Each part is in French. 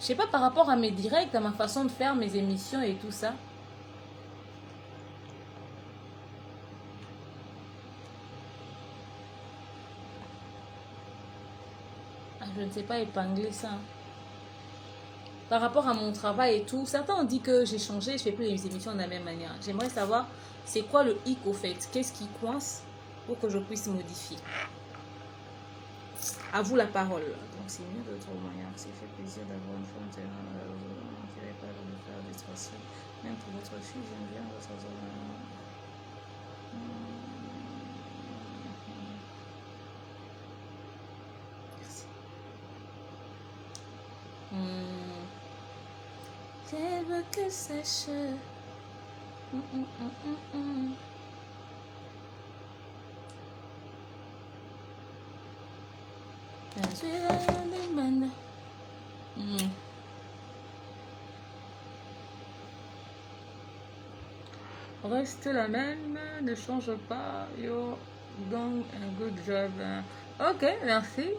Je sais pas par rapport à mes directs, à ma façon de faire mes émissions et tout ça. Ah, je ne sais pas épingler ça. Par rapport à mon travail et tout, certains ont dit que j'ai changé, je fais plus les émissions de la même manière. J'aimerais savoir c'est quoi le hic au fait, qu'est-ce qui coince pour que je puisse modifier. À vous la parole. Donc c'est mieux de toute manière. C'est fait plaisir d'avoir une femme tellement qui n'avait pas de faire des distraction. Même pour votre fille, j'aime bien votre zone. Merci. Elle veut que sache. Je la demande. Reste la même, ne change pas. You're doing a good job. Ok, merci.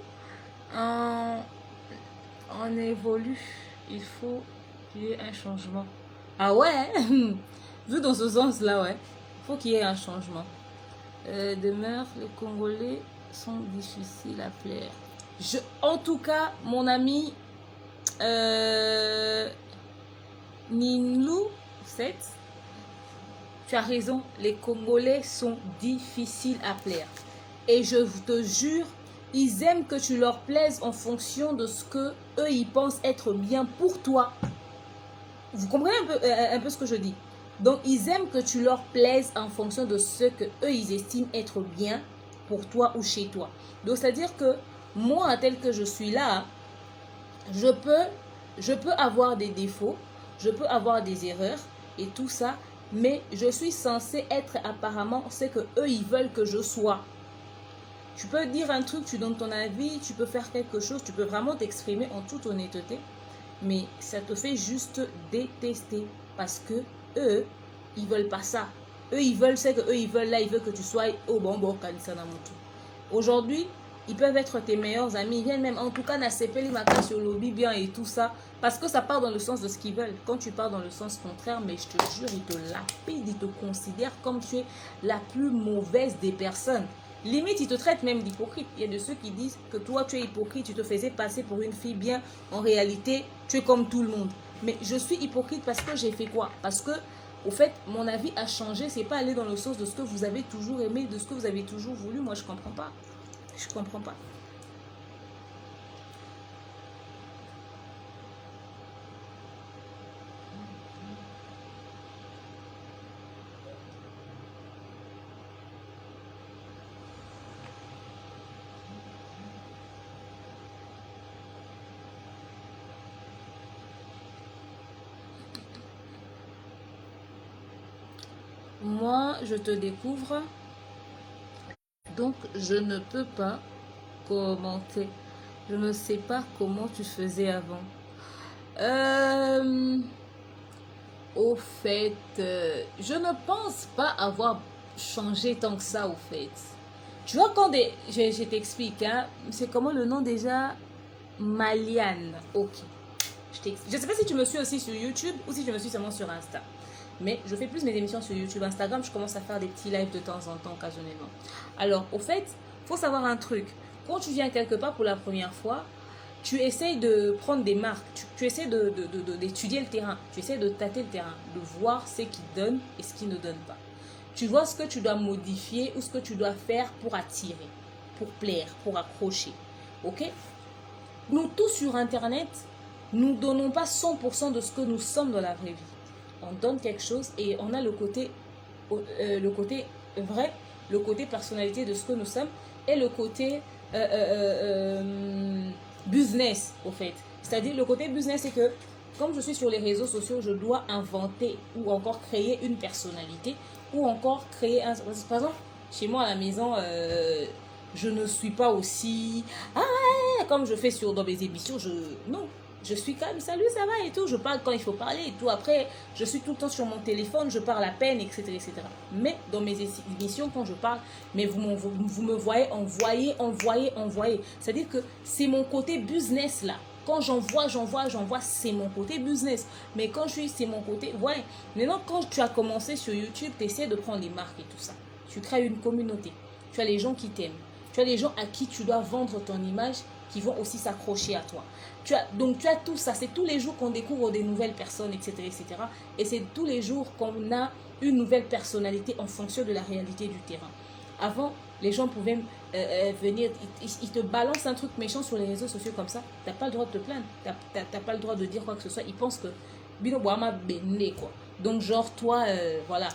On évolue. Il faut qu'il y ait un changement. Ah ouais, vu dans ce sens-là, ouais. Il faut qu'il y ait un changement. Demeure, les Congolais sont difficiles à plaire. En tout cas, mon ami Ninlou 7, tu as raison, les Congolais sont difficiles à plaire. Et je te jure, ils aiment que tu leur plaises en fonction de ce que eux ils pensent être bien pour toi. Vous comprenez un peu ce que je dis? Donc, ils aiment que tu leur plaises en fonction de ce que eux ils estiment être bien pour toi ou chez toi. Donc, c'est-à-dire que moi, tel que je suis là, je peux avoir des défauts, je peux avoir des erreurs et tout ça, mais je suis censée être apparemment ce que eux ils veulent que je sois. Tu peux dire un truc, tu donnes ton avis, tu peux faire quelque chose, tu peux vraiment t'exprimer en toute honnêteté, mais ça te fait juste détester parce que eux, ils veulent pas ça. Eux, ils veulent ce que eux ils veulent là, ils veulent que tu sois au bon kanisa na mutu. Aujourd'hui, ils peuvent être tes meilleurs amis, ils viennent même en tout cas nasepeli maka sur lobby bien et tout ça parce que ça part dans le sens de ce qu'ils veulent. Quand tu pars dans le sens contraire, mais je te jure, ils te lapident, ils te considèrent comme tu es la plus mauvaise des personnes. Limite, ils te traitent même d'hypocrite. Il y a de ceux qui disent que toi, tu es hypocrite, tu te faisais passer pour une fille bien. En réalité, tu es comme tout le monde. Mais je suis hypocrite parce que j'ai fait quoi? Parce que, au fait, mon avis a changé. C'est pas aller dans le sens de ce que vous avez toujours aimé, de ce que vous avez toujours voulu. Moi, je comprends pas. Je comprends pas. Moi, je te découvre, donc je ne peux pas commenter. Je ne sais pas comment tu faisais avant. Au fait, je ne pense pas avoir changé tant que ça, au fait. Tu vois, je t'explique, hein, c'est comment le nom déjà? Maliane. Ok. Je ne sais pas si tu me suis aussi sur YouTube ou si tu me suis seulement sur Insta. Mais je fais plus mes émissions sur YouTube. Instagram, je commence à faire des petits lives de temps en temps, occasionnellement. Alors, au fait, il faut savoir un truc. Quand tu viens quelque part pour la première fois, tu essayes de prendre des marques. Tu essaies d'étudier le terrain. Tu essaies de tâter le terrain. De voir ce qui donne et ce qui ne donne pas. Tu vois ce que tu dois modifier ou ce que tu dois faire pour attirer, pour plaire, pour accrocher. Ok? Nous tous sur Internet, nous ne donnons pas 100% de ce que nous sommes dans la vraie vie. On donne quelque chose et on a le côté vrai, le côté personnalité de ce que nous sommes et le côté business, au fait. C'est-à-dire, le côté business, c'est que, comme je suis sur les réseaux sociaux, je dois inventer ou encore créer une personnalité ou encore créer un... Par exemple, chez moi à la maison, je ne suis pas aussi... Ah, comme je fais dans mes émissions, non. Je suis quand même, salut, ça va et tout. Je parle quand il faut parler et tout. Après, je suis tout le temps sur mon téléphone, je parle à peine, etc. etc. Mais dans mes émissions, quand je parle, mais vous me voyez envoyer. C'est-à-dire que c'est mon côté business là. Quand j'envoie, c'est mon côté business. Mais quand c'est mon côté, ouais. Maintenant, quand tu as commencé sur YouTube, tu essaies de prendre les marques et tout ça. Tu crées une communauté. Tu as les gens qui t'aiment. Tu as les gens à qui tu dois vendre ton image qui vont aussi s'accrocher à toi. Donc, tu as tout ça. C'est tous les jours qu'on découvre des nouvelles personnes, etc., etc. Et c'est tous les jours qu'on a une nouvelle personnalité en fonction de la réalité du terrain. Avant, les gens pouvaient venir, ils te balancent un truc méchant sur les réseaux sociaux comme ça. Tu n'as pas le droit de te plaindre. Tu n'as pas le droit de dire quoi que ce soit. Ils pensent que Bino Boama Benle, quoi. Donc, genre, toi, voilà.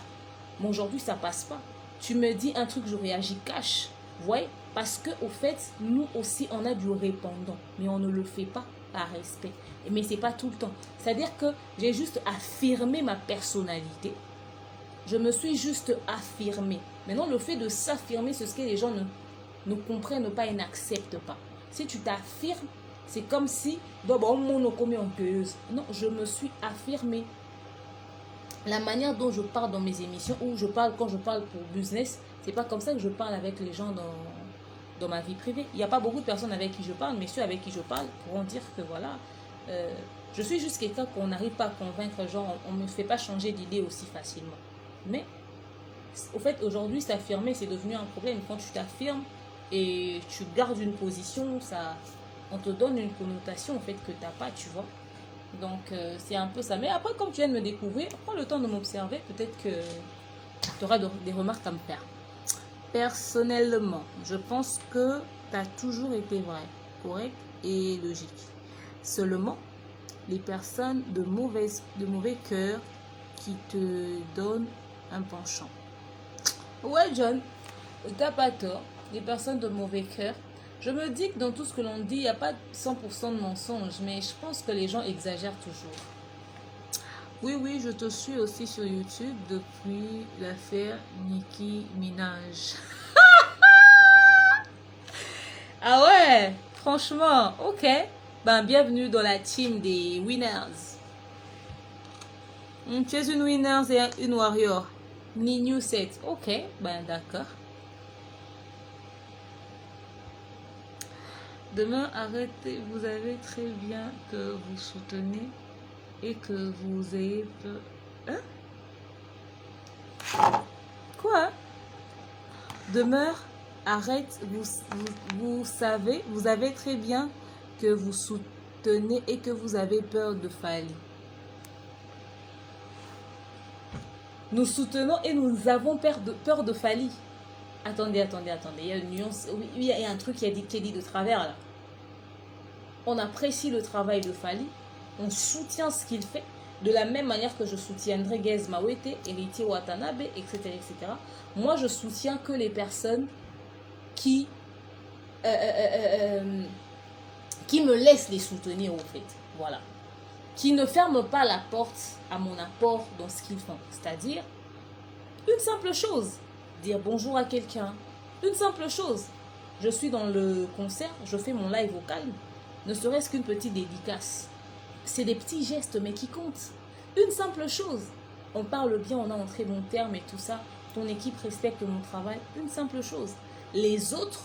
Mais aujourd'hui, ça passe pas. Tu me dis un truc, je réagis cash. Ouais, parce que au fait, nous aussi, on a du répondant. Mais on ne le fait pas par respect. Mais c'est pas tout le temps. C'est-à-dire que j'ai juste affirmé ma personnalité. Je me suis juste affirmée. Maintenant, le fait de s'affirmer, c'est ce que les gens ne comprennent pas et n'acceptent pas. Si tu t'affirmes, c'est comme si... Non, je me suis affirmée. La manière dont je parle dans mes émissions, ou quand je parle pour business, c'est pas comme ça que je parle avec les gens dans ma vie privée. Il n'y a pas beaucoup de personnes avec qui je parle, mais ceux avec qui je parle pourront dire que voilà... je suis juste quelqu'un qu'on n'arrive pas à convaincre, genre on ne me fait pas changer d'idée aussi facilement. Mais, au fait, aujourd'hui, s'affirmer, c'est devenu un problème. Quand tu t'affirmes et tu gardes une position, on te donne une connotation, en fait, que tu n'as pas, tu vois. Donc, c'est un peu ça. Mais après, comme tu viens de me découvrir, prends le temps de m'observer. Peut-être que tu auras des remarques à me faire. Personnellement, je pense que tu as toujours été vrai, correct et logique. Seulement, les personnes de mauvais cœur qui te donnent un penchant. Ouais, John, t'as pas tort. Les personnes de mauvais cœur. Je me dis que dans tout ce que l'on dit, il n'y a pas 100% de mensonges, mais je pense que les gens exagèrent toujours. Oui, je te suis aussi sur YouTube depuis l'affaire Nicki Minaj. Ah ouais, franchement, ok. Ben, bienvenue dans la team des winners. Tu es une winner et une warrior. Ni new set. Ok, ben d'accord. Demain, arrêtez. Vous avez très bien que vous soutenez et que vous ayez peur. Hein? Quoi? Demeure, arrête. Vous savez, vous avez très bien que vous soutenez et que vous avez peur de Fally. Nous soutenons et nous avons peur de Fally. Attendez. Il y a une nuance. Oui, il y a un truc qui est dit de travers là. On apprécie le travail de Fally. On soutient ce qu'il fait. De la même manière que je soutiendrai Gez Mawete, Héritier Watanabe, etc., etc. Moi, je soutiens que les personnes qui me laissent les soutenir, au fait. Voilà. Qui ne ferment pas la porte à mon apport dans ce qu'ils font. C'est-à-dire, une simple chose, dire bonjour à quelqu'un. Une simple chose. Je suis dans le concert, je fais mon live au calme. Ne serait-ce qu'une petite dédicace. C'est des petits gestes, mais qui comptent. Une simple chose. On parle bien, on a un très bon terme et tout ça. Ton équipe respecte mon travail. Une simple chose. Les autres,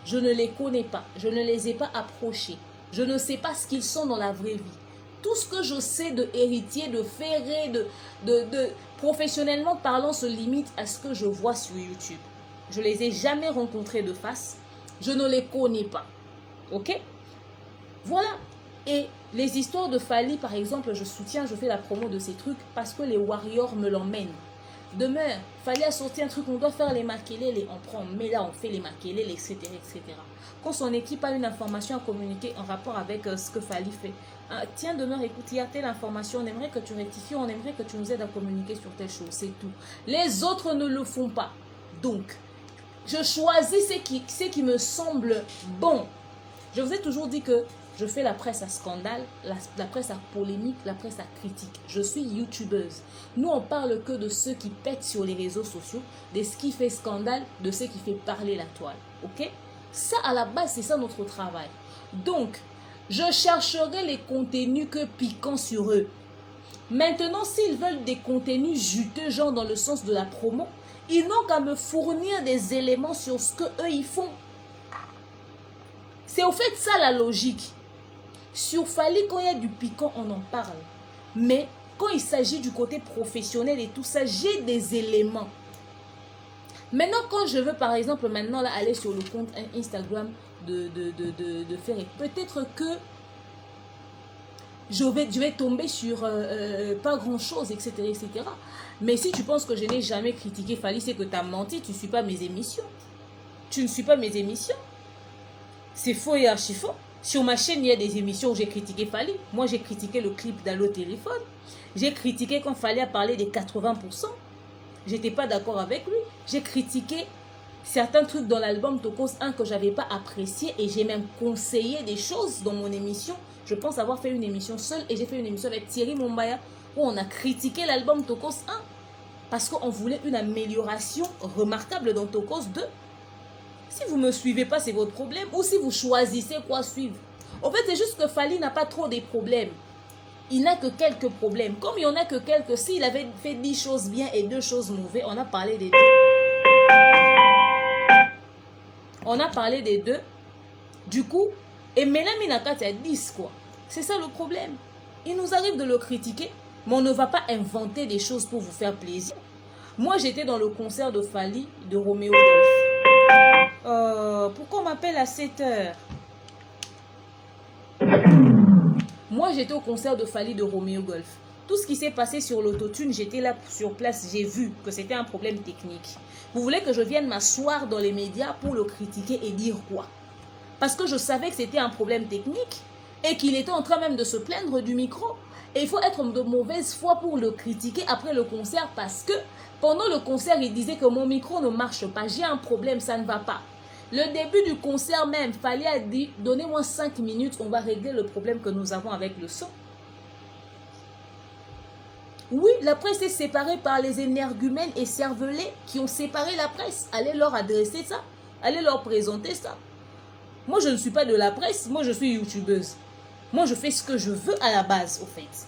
je ne les connais pas. Je ne les ai pas approchés. Je ne sais pas ce qu'ils sont dans la vraie vie. Tout ce que je sais de Héritier, de Ferré, de professionnellement parlant, se limite à ce que je vois sur YouTube. Je les ai jamais rencontrés de face. Je ne les connais pas. Ok? Voilà. Et les histoires de Fally, par exemple, je fais la promo de ces trucs parce que les warriors me l'emmènent. Demain, Fally a sorti un truc, on doit faire les makelele, on prend, mais là on fait les makelele, etc., etc. Quand son équipe a une information à communiquer en rapport avec ce que Fally fait, tiens, demeure, écoute, il y a telle information, on aimerait que tu rectifies, on aimerait que tu nous aides à communiquer sur telle chose, c'est tout. Les autres ne le font pas. Donc, je choisis ce qui me semble bon. Je vous ai toujours dit que je fais la presse à scandale, la presse à polémique, la presse à critique. Je suis youtubeuse. Nous, on parle que de ceux qui pètent sur les réseaux sociaux, de ce qui fait scandale, de ce qui fait parler la toile. Ok? Ça, à la base, c'est ça notre travail. Donc, je chercherai les contenus que piquants sur eux. Maintenant, s'ils veulent des contenus juteux, genre dans le sens de la promo, ils n'ont qu'à me fournir des éléments sur ce qu'eux ils font. C'est au fait ça la logique. Sur Fally, quand il y a du piquant, on en parle. Mais quand il s'agit du côté professionnel et tout ça, j'ai des éléments. Maintenant, quand je veux, par exemple, maintenant là, aller sur le compte Instagram de Ferré, peut-être que je vais tomber sur pas grand-chose, etc., etc. Mais si tu penses que je n'ai jamais critiqué Fally, c'est que tu as menti, tu ne suis pas mes émissions. Tu ne suis pas mes émissions. C'est faux et archi faux. Sur ma chaîne, il y a des émissions où j'ai critiqué Fally. Moi, j'ai critiqué le clip d'Allo Téléphone. J'ai critiqué quand Fally a parlé des 80%. J'étais pas d'accord avec lui. J'ai critiqué certains trucs dans l'album Tokos 1 que j'avais pas apprécié et j'ai même conseillé des choses dans mon émission. Je pense avoir fait une émission seule et j'ai fait une émission avec Thierry Mombaya où on a critiqué l'album Tokos 1 parce qu'on voulait une amélioration remarquable dans Tokos 2. Si vous ne me suivez pas, c'est votre problème. Ou si vous choisissez quoi suivre. En fait, c'est juste que Fally n'a pas trop des problèmes. Il n'a que quelques problèmes. Comme il n'y en a que quelques, s'il avait fait 10 choses bien et 2 choses mauvaises, on a parlé des deux. On a parlé des deux. Du coup, et Melami Nakati a 10 quoi. C'est ça le problème. Il nous arrive de le critiquer, mais on ne va pas inventer des choses pour vous faire plaisir. Moi, j'étais dans le concert de Fally, de Roméo Golf. Pourquoi on m'appelle à 7 heures? Moi, j'étais au concert de Fally de Roméo Golf. Tout ce qui s'est passé sur l'autotune, j'étais là sur place, j'ai vu que c'était un problème technique. Vous voulez que je vienne m'asseoir dans les médias pour le critiquer et dire quoi? Parce que je savais que c'était un problème technique et qu'il était en train même de se plaindre du micro. Et il faut être de mauvaise foi pour le critiquer après le concert parce que pendant le concert, il disait que mon micro ne marche pas. J'ai un problème, ça ne va pas. Le début du concert même, Fally a dit, donnez-moi 5 minutes, on va régler le problème que nous avons avec le son. Oui, la presse est séparée par les énergumènes et cervelés qui ont séparé la presse. Allez leur adresser ça, allez leur présenter ça. Moi, je ne suis pas de la presse, moi je suis youtubeuse. Moi, je fais ce que je veux à la base, au fait.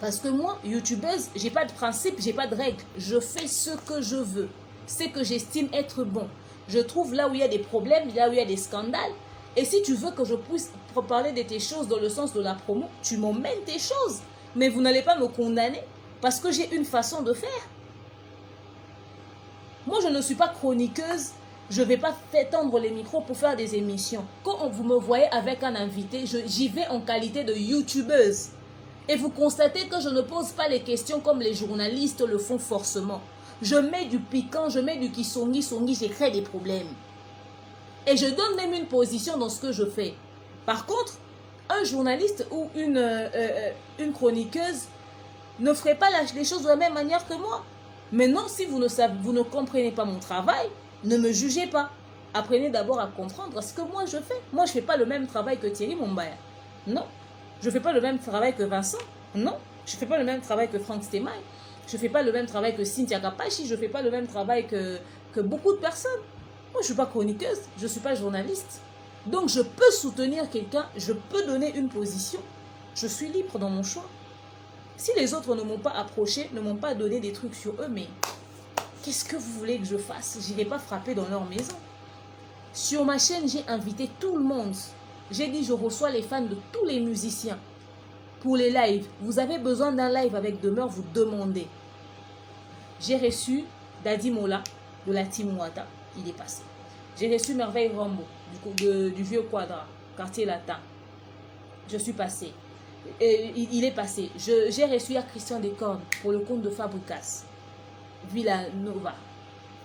Parce que moi, youtubeuse, j'ai pas de principe, j'ai pas de règles. Je fais ce que je veux, ce que j'estime être bon. Je trouve là où il y a des problèmes, là où il y a des scandales. Et si tu veux que je puisse parler de tes choses dans le sens de la promo, tu m'emmènes tes choses. Mais vous n'allez pas me condamner parce que j'ai une façon de faire. Moi, je ne suis pas chroniqueuse. Je ne vais pas faire tendre les micros pour faire des émissions. Quand vous me voyez avec un invité, j'y vais en qualité de youtubeuse. Et vous constatez que je ne pose pas les questions comme les journalistes le font forcément. Je mets du piquant, je mets du kisongi, je crée des problèmes. Et je donne même une position dans ce que je fais. Par contre, un journaliste ou une chroniqueuse ne ferait pas les choses de la même manière que moi. Maintenant, si vous ne comprenez pas mon travail, ne me jugez pas. Apprenez d'abord à comprendre ce que moi je fais. Moi, je ne fais pas le même travail que Thierry Mombaya. Non. Je ne fais pas le même travail que Vincent. Non. Je ne fais pas le même travail que Franck Stemay. Je ne fais pas le même travail que Cynthia Kapachi. Je ne fais pas le même travail que beaucoup de personnes. Moi, je ne suis pas chroniqueuse. Je ne suis pas journaliste. Donc, je peux soutenir quelqu'un. Je peux donner une position. Je suis libre dans mon choix. Si les autres ne m'ont pas approché, ne m'ont pas donné des trucs sur eux, mais qu'est-ce que vous voulez que je fasse? Je n'irai pas frapper dans leur maison. Sur ma chaîne, j'ai invité tout le monde. J'ai dit, je reçois les fans de tous les musiciens. Pour les lives, vous avez besoin d'un live avec demeure, vous demandez. J'ai reçu Daddy Mola de la Team Ouattara. Il est passé. J'ai reçu Merveille Rambo du Vieux Quadra, quartier latin. Je suis passé. Il est passé. J'ai reçu à Christian Descornes pour le compte de Fabricas, Villanova.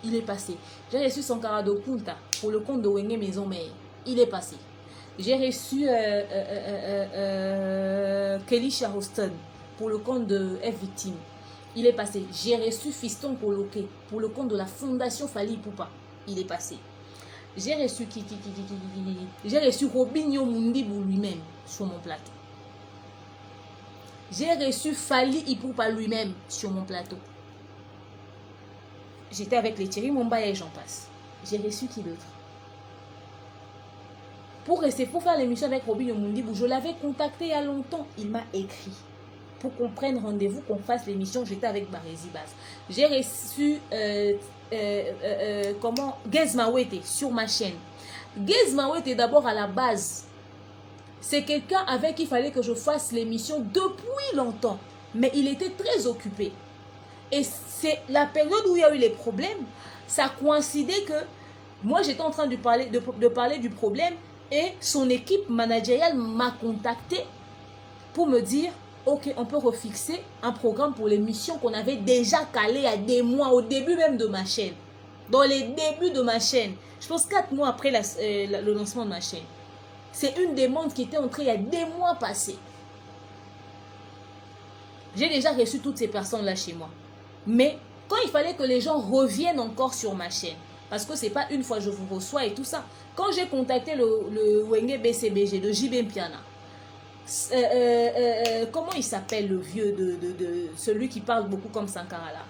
Il est passé. J'ai reçu Sankara Dokunta pour le compte de Wenge Maison Mère. Il est passé. J'ai reçu Kelly Charleston pour le compte de F Victime. Il est passé. J'ai reçu Fiston Koloke pour le compte de la Fondation Fally Poupa. Il est passé. J'ai reçu j'ai reçu Robinho Mundibou lui-même sur mon plateau. J'ai reçu Fally Ipupa lui-même sur mon plateau. J'étais avec les Thierry Momba et j'en passe. J'ai reçu qui d'autre? Pour faire l'émission avec Robinho Mundibou, je l'avais contacté il y a longtemps. Il m'a écrit pour qu'on prenne rendez-vous, qu'on fasse l'émission. J'étais avec Barési Bass. J'ai reçu Gez Mawete sur ma chaîne. Gez Mawete d'abord à la base. C'est quelqu'un avec qui il fallait que je fasse l'émission depuis longtemps. Mais il était très occupé. Et c'est la période où il y a eu les problèmes. Ça coïncidait que moi j'étais en train de parler du problème. Et son équipe managériale m'a contacté pour me dire ok, on peut refixer un programme pour l'émission qu'on avait déjà calé il y a des mois, au début même de ma chaîne. Dans les débuts de ma chaîne. Je pense 4 mois après le lancement de ma chaîne. C'est une demande qui était entrée il y a des mois passés. J'ai déjà reçu toutes ces personnes-là chez moi. Mais quand il fallait que les gens reviennent encore sur ma chaîne, parce que c'est pas une fois je vous reçois et tout ça. Quand j'ai contacté le Wenge BCBG de JB Mpiana, comment il s'appelle le vieux de celui qui parle beaucoup comme Sankara là,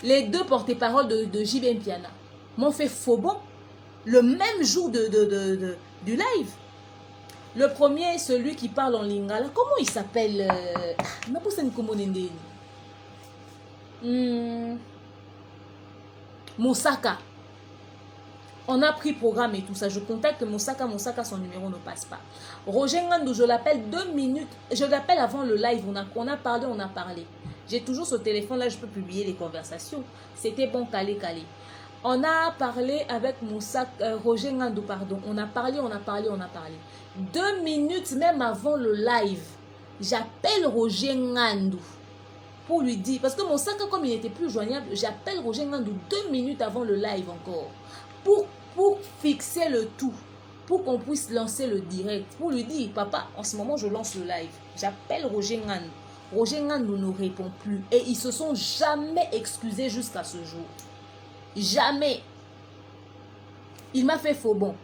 les deux porte-parole de JB Mpiana m'ont fait faux bon le même jour du live. Le premier, celui qui parle en lingala, comment il s'appelle? Moussaka. On a pris programme et tout ça. Je contacte Moussaka. Moussaka, son numéro ne passe pas. Roger Ngandou, je l'appelle 2 minutes. Je l'appelle avant le live. On a parlé. J'ai toujours ce téléphone là, je peux publier les conversations. C'était bon, calé. On a parlé avec Roger Ngandou, pardon. On a parlé. 2 minutes même avant le live, j'appelle Roger Ngandou pour lui dire, parce que mon sac, comme il n'était plus joignable, j'appelle Roger Ngandou 2 minutes avant le live encore, pour fixer le tout, pour qu'on puisse lancer le direct, pour lui dire, papa, en ce moment je lance le live. J'appelle Roger Ngandou. Roger Ngandou ne répond plus et ils se sont jamais excusés jusqu'à ce jour. Jamais. Il m'a fait faux bon.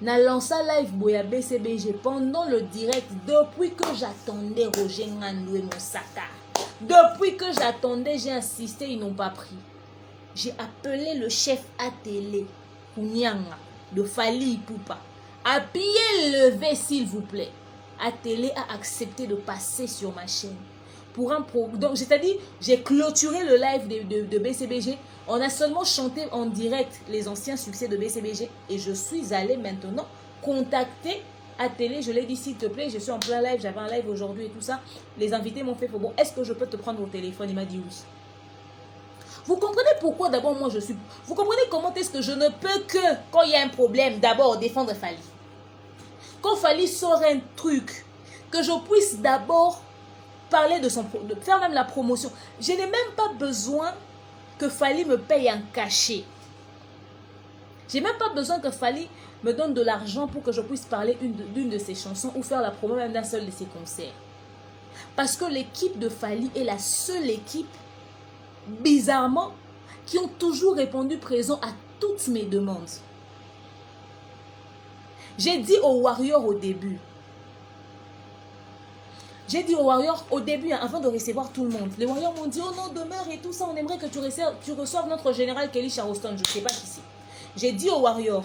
Na lancé live Boya BCBG pendant le direct, depuis que j'attendais Roger Ngandou et Moussaka. Depuis que j'attendais, j'ai insisté, ils n'ont pas pris. J'ai appelé le chef à télé, Kounyanga, de Fally Ipupa. Appuyez levé s'il vous plaît. À télé a accepté de passer sur ma chaîne. Pour un donc c'est-à-dire, j'ai clôturé le live de BCBG. On a seulement chanté en direct les anciens succès de BCBG. Et je suis allée maintenant contacter à télé. Je l'ai dit, s'il te plaît, je suis en plein live. J'avais un live aujourd'hui et tout ça. Les invités m'ont fait, bon, est-ce que je peux te prendre au téléphone? Il m'a dit oui. Vous comprenez pourquoi d'abord moi je suis... Vous comprenez comment est-ce que je ne peux que, quand il y a un problème, d'abord défendre Fally. Quand Fally sort un truc, que je puisse d'abord parler de faire même la promotion. Je n'ai même pas besoin que Fally me paye un cachet. J'ai même pas besoin que Fally me donne de l'argent pour que je puisse parler d'une de ses chansons ou faire la promo même d'un seul de ses concerts. Parce que l'équipe de Fally est la seule équipe, bizarrement, qui ont toujours répondu présent à toutes mes demandes. J'ai dit aux Warriors au début, avant de recevoir tout le monde. Les Warriors m'ont dit, oh non, demeure et tout ça, on aimerait que tu reçoives notre général Kelly Charleston. Je ne sais pas qui c'est. J'ai dit aux Warriors,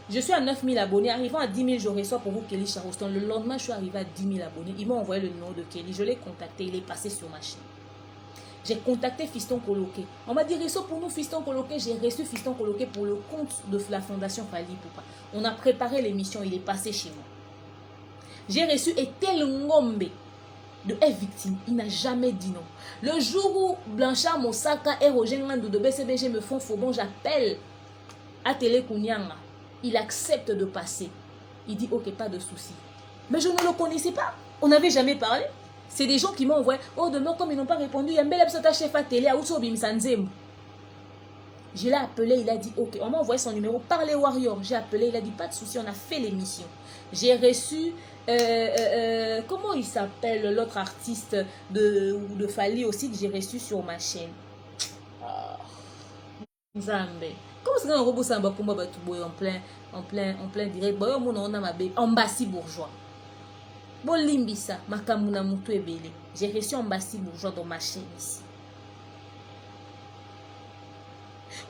je suis à 9000 abonnés. Arrivant à 10 000, je reçois pour vous Kelly Charleston. Le lendemain, je suis arrivé à 10 000 abonnés. Ils m'ont envoyé le numéro de Kelly. Je l'ai contacté, il est passé sur ma chaîne. J'ai contacté Fiston Coloqué. On m'a dit, reçois pour nous Fiston Coloqué. J'ai reçu Fiston Coloqué pour le compte de la fondation Fally Ipupa. On a préparé l'émission, il est passé chez moi. J'ai reçu Etel Ngombe de F Victime. Il n'a jamais dit non. Le jour où Blanchard Moussaka et Roger Ngandou de BCBG me font faux bon, j'appelle à Télé Kounyanga. Il accepte de passer. Il dit, ok, pas de souci. Mais je ne le connaissais pas. On n'avait jamais parlé. C'est des gens qui m'ont envoyé, oh, demain, comme ils n'ont pas répondu, il y a un bel chef à télé à Outsobim Sanzem. Je l'ai appelé, il a dit, ok, on m'a envoyé son numéro par les Warriors. J'ai appelé, il a dit, pas de souci, on a fait l'émission. J'ai reçu, comment il s'appelle, l'autre artiste de Fally aussi que j'ai reçu sur ma chaîne. Zambe. Comment c'est qu'on rebousse un bas pour moi en plein direct. Bon, on a ma bébé. Ambassy bourgeois. Bon, limbisa, makamuna mutu ebele. J'ai reçu Ambassy bourgeois dans ma chaîne ici.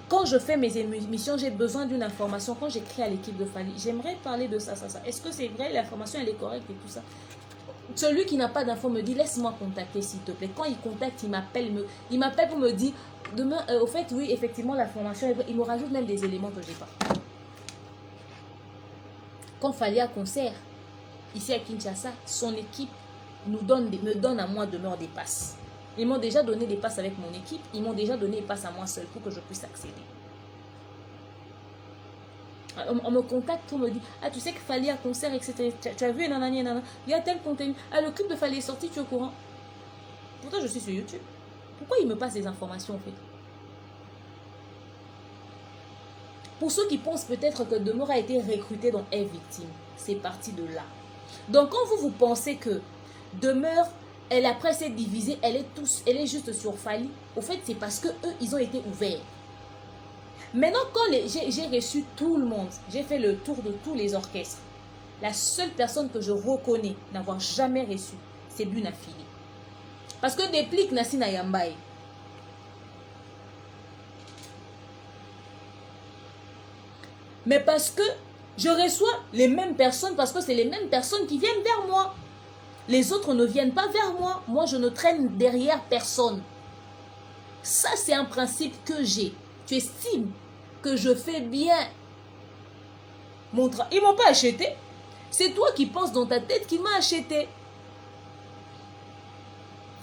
Quand je fais mes émissions, j'ai besoin d'une information. Quand j'écris à l'équipe de Fally, j'aimerais parler de ça. Est-ce que c'est vrai, l'information elle est correcte et tout ça? Celui qui n'a pas d'info me dit, laisse-moi contacter s'il te plaît. Quand il contacte, il m'appelle pour me dire, demain, au fait, oui, effectivement, l'information est vraie. Il me rajoute même des éléments que je n'ai pas. Quand Fally a concert, ici à Kinshasa, son équipe me donne à moi demeure des passes. Ils m'ont déjà donné des passes avec mon équipe. Ils m'ont déjà donné des passes à moi seul pour que je puisse accéder. On me contacte pour me dire, ah tu sais que Fally a concert, etc. Tu as vu, nanani, nanana. Il y a tel contenu. Ah le clip de Fally est sorti, tu es au courant? Pourtant je suis sur YouTube. Pourquoi ils me passent des informations en fait? Pour ceux qui pensent peut-être que Demeure a été recruté dans Est Victime, c'est parti de là. Donc quand vous pensez que Demeure, la presse est divisée, elle est juste sur Fally, au fait c'est parce que eux ils ont été ouverts. Maintenant, quand j'ai reçu tout le monde, j'ai fait le tour de tous les orchestres. La seule personne que je reconnais n'avoir jamais reçu, c'est Buna Fili. Parce que déplique Nassina Yambaye. Mais parce que je reçois les mêmes personnes, parce que c'est les mêmes personnes qui viennent vers moi. Les autres ne viennent pas vers moi. Moi, je ne traîne derrière personne. Ça, c'est un principe que j'ai. Tu estimes que je fais bien mon travail. Ils ne m'ont pas acheté. C'est toi qui penses dans ta tête qu'il m'a acheté.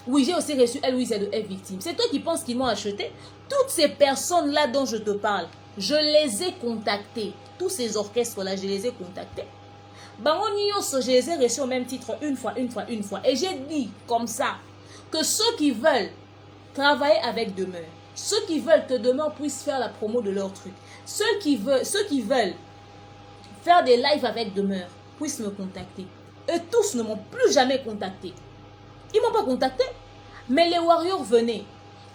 Oui, j'ai aussi reçu Louise de Est Victime. C'est toi qui penses qu'ils m'ont acheté. Toutes ces personnes-là dont je te parle, je les ai contactées. Tous ces orchestres-là, je les ai contactés. Je les ai reçus au même titre une fois. Et j'ai dit comme ça que ceux qui veulent travailler avec Demeure, ceux qui veulent que Demeure puisse faire la promo de leur truc, ceux qui veulent faire des lives avec Demeure, puissent me contacter. Eux tous ne m'ont plus jamais contacté. Ils ne m'ont pas contacté. Mais les Warriors venaient.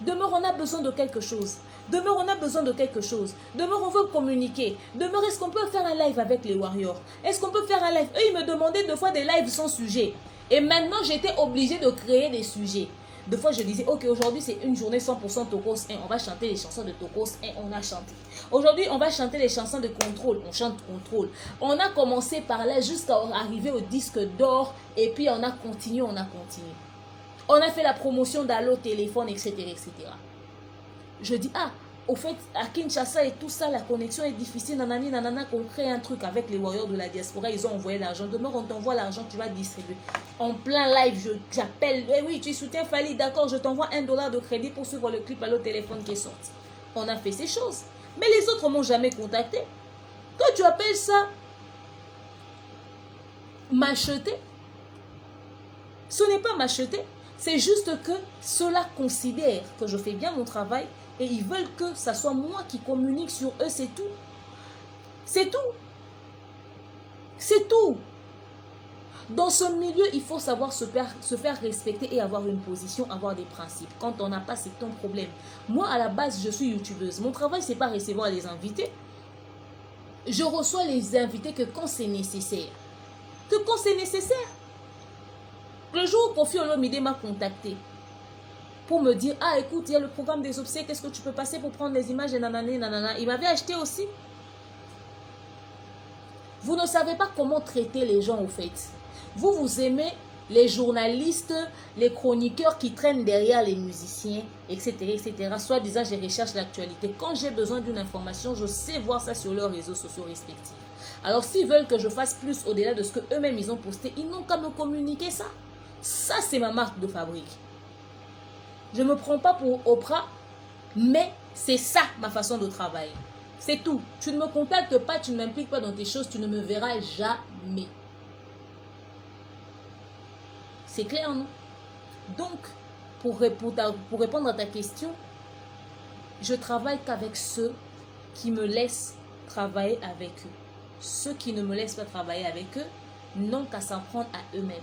Demeure, on a besoin de quelque chose. Demeure, on a besoin de quelque chose. Demeure, on veut communiquer. Demeure, est-ce qu'on peut faire un live avec les Warriors? Est-ce qu'on peut faire un live? Eux, ils me demandaient deux fois des lives sans sujet. Et maintenant, j'étais obligée de créer des sujets. Deux fois, je disais, ok, aujourd'hui, c'est une journée 100% Tokos 1. On va chanter les chansons de Tokos 1. On a chanté. Aujourd'hui, on va chanter les chansons de Contrôle. On chante Contrôle. On a commencé par là jusqu'à arriver au disque d'or. Et puis, on a continué. On a fait la promotion d'Allo Téléphone, etc., etc. Je dis, ah, au fait, à Kinshasa et tout ça, la connexion est difficile, nanani, nanana, qu'on crée un truc avec les Warriors de la diaspora, ils ont envoyé l'argent. Demain, on t'envoie l'argent, tu vas distribuer. En plein live, j'appelle, eh oui, tu soutiens Fally, d'accord, je t'envoie $1 de crédit pour suivre le clip Allo Téléphone qui est sorti. On a fait ces choses. Mais les autres ne m'ont jamais contacté. Toi, tu appelles ça m'acheter? Ce n'est pas m'acheter. C'est juste que ceux-là considèrent que je fais bien mon travail et ils veulent que ça soit moi qui communique sur eux, c'est tout. C'est tout. C'est tout. Dans ce milieu, il faut savoir se faire respecter et avoir une position, avoir des principes. Quand on n'a pas, c'est ton problème. Moi, à la base, je suis youtubeuse. Mon travail, c'est pas recevoir les invités. Je reçois les invités que quand c'est nécessaire. Que quand c'est nécessaire. Le jour où Kofi Olomide m'a contacté pour me dire, ah écoute, il y a le programme des obsèques, qu'est-ce que tu peux passer pour prendre les images et nanana, nanana. Il m'avait acheté aussi. Vous ne savez pas comment traiter les gens au fait. Vous aimez les journalistes, les chroniqueurs qui traînent derrière les musiciens, etc., etc. Soit disant, je recherche l'actualité. Quand j'ai besoin d'une information, je sais voir ça sur leurs réseaux sociaux respectifs. Alors s'ils veulent que je fasse plus au-delà de ce que eux-mêmes ils ont posté, ils n'ont qu'à me communiquer ça. Ça, c'est ma marque de fabrique. Je ne me prends pas pour Oprah, mais c'est ça ma façon de travailler. C'est tout. Tu ne me contactes pas, tu ne m'impliques pas dans tes choses, tu ne me verras jamais. C'est clair, non? Donc, pour répondre à ta question, je travaille qu'avec ceux qui me laissent travailler avec eux. Ceux qui ne me laissent pas travailler avec eux n'ont qu'à s'en prendre à eux-mêmes.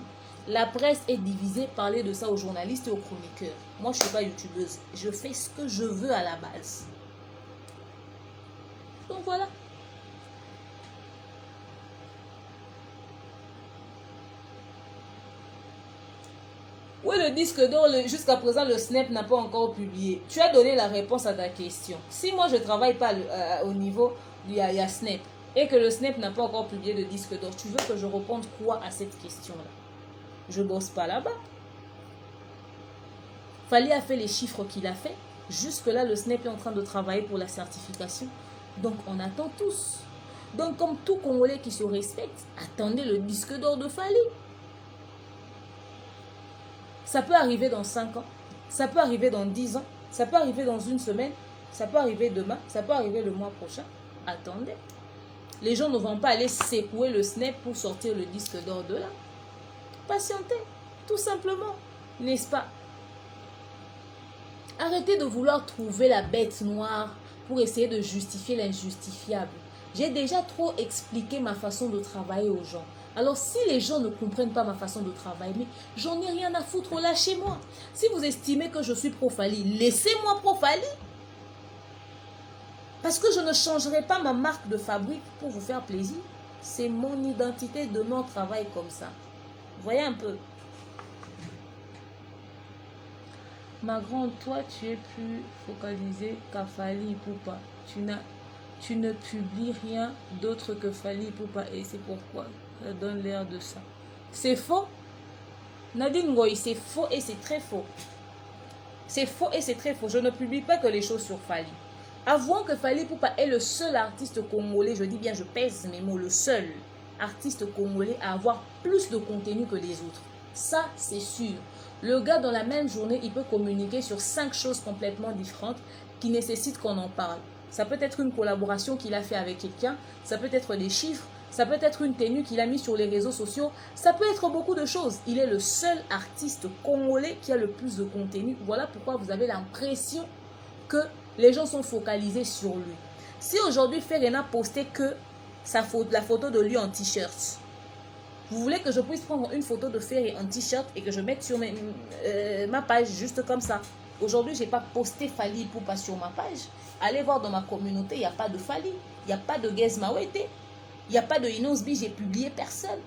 La presse est divisée, parler de ça aux journalistes et aux chroniqueurs. Moi, je ne suis pas youtubeuse. Je fais ce que je veux à la base. Donc voilà. Oui, le disque d'or, jusqu'à présent, le Snap n'a pas encore publié. Tu as donné la réponse à ta question. Si moi, je ne travaille pas au niveau du Snap et que le Snap n'a pas encore publié de disque d'or, tu veux que je réponde quoi à cette question-là? Je ne bosse pas là-bas. Fally a fait les chiffres qu'il a fait. Jusque-là, le Snap est en train de travailler pour la certification. Donc, on attend tous. Donc, comme tout Congolais qui se respecte, attendez le disque d'or de Fally. Ça peut arriver dans 5 ans, ça peut arriver dans 10 ans, ça peut arriver dans une semaine, ça peut arriver demain, ça peut arriver le mois prochain. Attendez. Les gens ne vont pas aller secouer le Snap pour sortir le disque d'or de là. Patientez, tout simplement, n'est-ce pas? Arrêtez de vouloir trouver la bête noire pour essayer de justifier l'injustifiable. J'ai déjà trop expliqué ma façon de travailler aux gens. Alors si les gens ne comprennent pas ma façon de travailler, mais j'en ai rien à foutre, lâchez-moi. Si vous estimez que je suis pro-Fally, laissez-moi pro-Fally. Parce que je ne changerai pas ma marque de fabrique pour vous faire plaisir. C'est mon identité de mon travail comme ça. Vous voyez un peu? Ma grande, toi, tu es plus focalisée qu'à Fally Ipupa. Tu ne publies rien d'autre que Fally Ipupa et c'est pourquoi ça donne l'air de ça. C'est faux. Nadine Ngoy, c'est faux et c'est très faux. C'est faux et c'est très faux. Je ne publie pas que les choses sur Fally. Avouons que Fally Ipupa est le seul artiste congolais, je dis bien, je pèse mes mots, le seul artiste congolais à avoir plus de contenu que les autres. Ça, c'est sûr. Le gars, dans la même journée, il peut communiquer sur 5 choses complètement différentes qui nécessitent qu'on en parle. Ça peut être une collaboration qu'il a fait avec quelqu'un, ça peut être des chiffres, ça peut être une tenue qu'il a mis sur les réseaux sociaux, ça peut être beaucoup de choses. Il est le seul artiste congolais qui a le plus de contenu. Voilà pourquoi vous avez l'impression que les gens sont focalisés sur lui. Si aujourd'hui Ferry n'a posté que la photo de lui en t-shirt, vous voulez que je puisse prendre une photo de Ferry en t-shirt et que je mette sur ma page juste comme ça? Aujourd'hui, je n'ai pas posté Fally Ipupa sur ma page. Allez voir dans ma communauté, il n'y a pas de Fally. Il n'y a pas de Gez Mawete. Il n'y a pas de Inosbi. J'ai publié personne.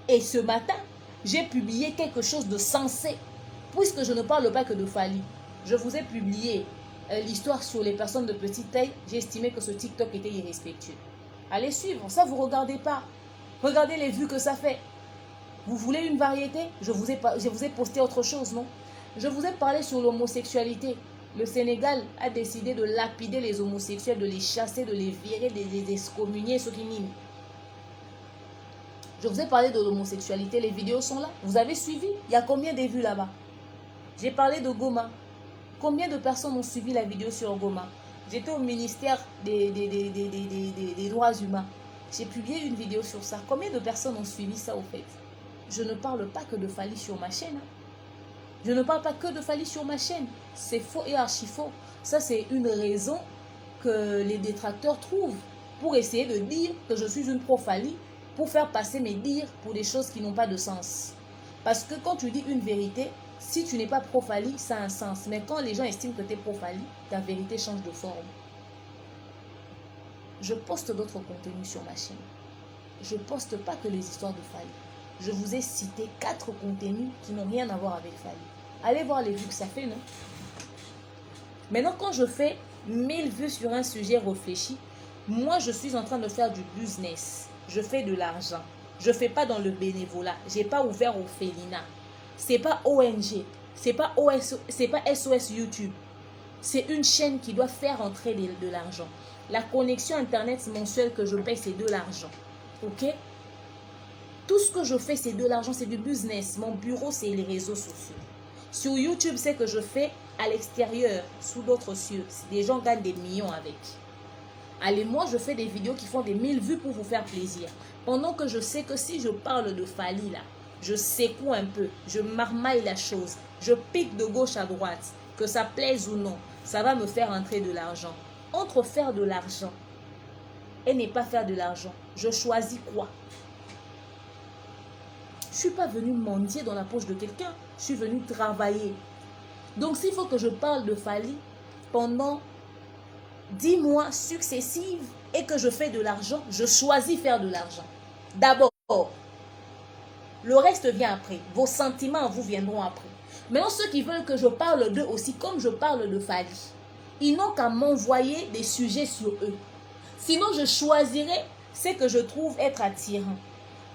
Et ce matin, j'ai publié quelque chose de sensé. Puisque je ne parle pas que de Fally. Je vous ai publié l'histoire sur les personnes de petite taille. J'ai estimé que ce TikTok était irrespectueux. Allez suivre. Ça, vous ne regardez pas. Regardez les vues que ça fait. Vous voulez une variété? Je vous ai posté autre chose, non? Je vous ai parlé sur l'homosexualité. Le Sénégal a décidé de lapider les homosexuels, de les chasser, de les virer, de les excommunier, ceux qui nient. Je vous ai parlé de l'homosexualité, les vidéos sont là. Vous avez suivi? Il y a combien de vues là-bas? J'ai parlé de Goma. Combien de personnes ont suivi la vidéo sur Goma? J'étais au ministère des droits humains. J'ai publié une vidéo sur ça. Combien de personnes ont suivi ça au fait? Je ne parle pas que de Fally sur ma chaîne. Je ne parle pas que de Fally sur ma chaîne. C'est faux et archi faux. Ça, c'est une raison que les détracteurs trouvent pour essayer de dire que je suis une pro-Fally, pour faire passer mes dires pour des choses qui n'ont pas de sens. Parce que quand tu dis une vérité, si tu n'es pas pro-Fally, ça a un sens. Mais quand les gens estiment que tu es pro-Fally, ta vérité change de forme. Je poste d'autres contenus sur ma chaîne. Je ne poste pas que les histoires de Fally. Je vous ai cité 4 contenus qui n'ont rien à voir avec Fally. Allez voir les vues que ça fait, non? Maintenant, quand je fais 1000 vues sur un sujet réfléchi, moi, je suis en train de faire du business. Je fais de l'argent. Je ne fais pas dans le bénévolat. Je n'ai pas ouvert au Félina. Ce n'est pas ONG. Ce n'est pas SOS YouTube. C'est une chaîne qui doit faire entrer de l'argent. La connexion Internet mensuelle que je paye, c'est de l'argent. Ok? Tout ce que je fais, c'est de l'argent, c'est du business. Mon bureau, c'est les réseaux sociaux. Sur YouTube, c'est que je fais à l'extérieur, sous d'autres cieux. Des gens gagnent des millions avec. Allez, moi, je fais des vidéos qui font des 1000 vues pour vous faire plaisir. Pendant que je sais que si je parle de Fally, là, je secoue un peu, je marmaille la chose, je pique de gauche à droite, que ça plaise ou non, ça va me faire entrer de l'argent. Entre faire de l'argent et ne pas faire de l'argent, je choisis quoi? Je ne suis pas venue mendier dans la poche de quelqu'un. Je suis venue travailler. Donc, s'il faut que je parle de Fally pendant 10 mois successifs et que je fais de l'argent, je choisis faire de l'argent. D'abord, le reste vient après. Vos sentiments vous viendront après. Maintenant, ceux qui veulent que je parle d'eux aussi, comme je parle de Fally, ils n'ont qu'à m'envoyer des sujets sur eux. Sinon, je choisirai ce que je trouve être attirant.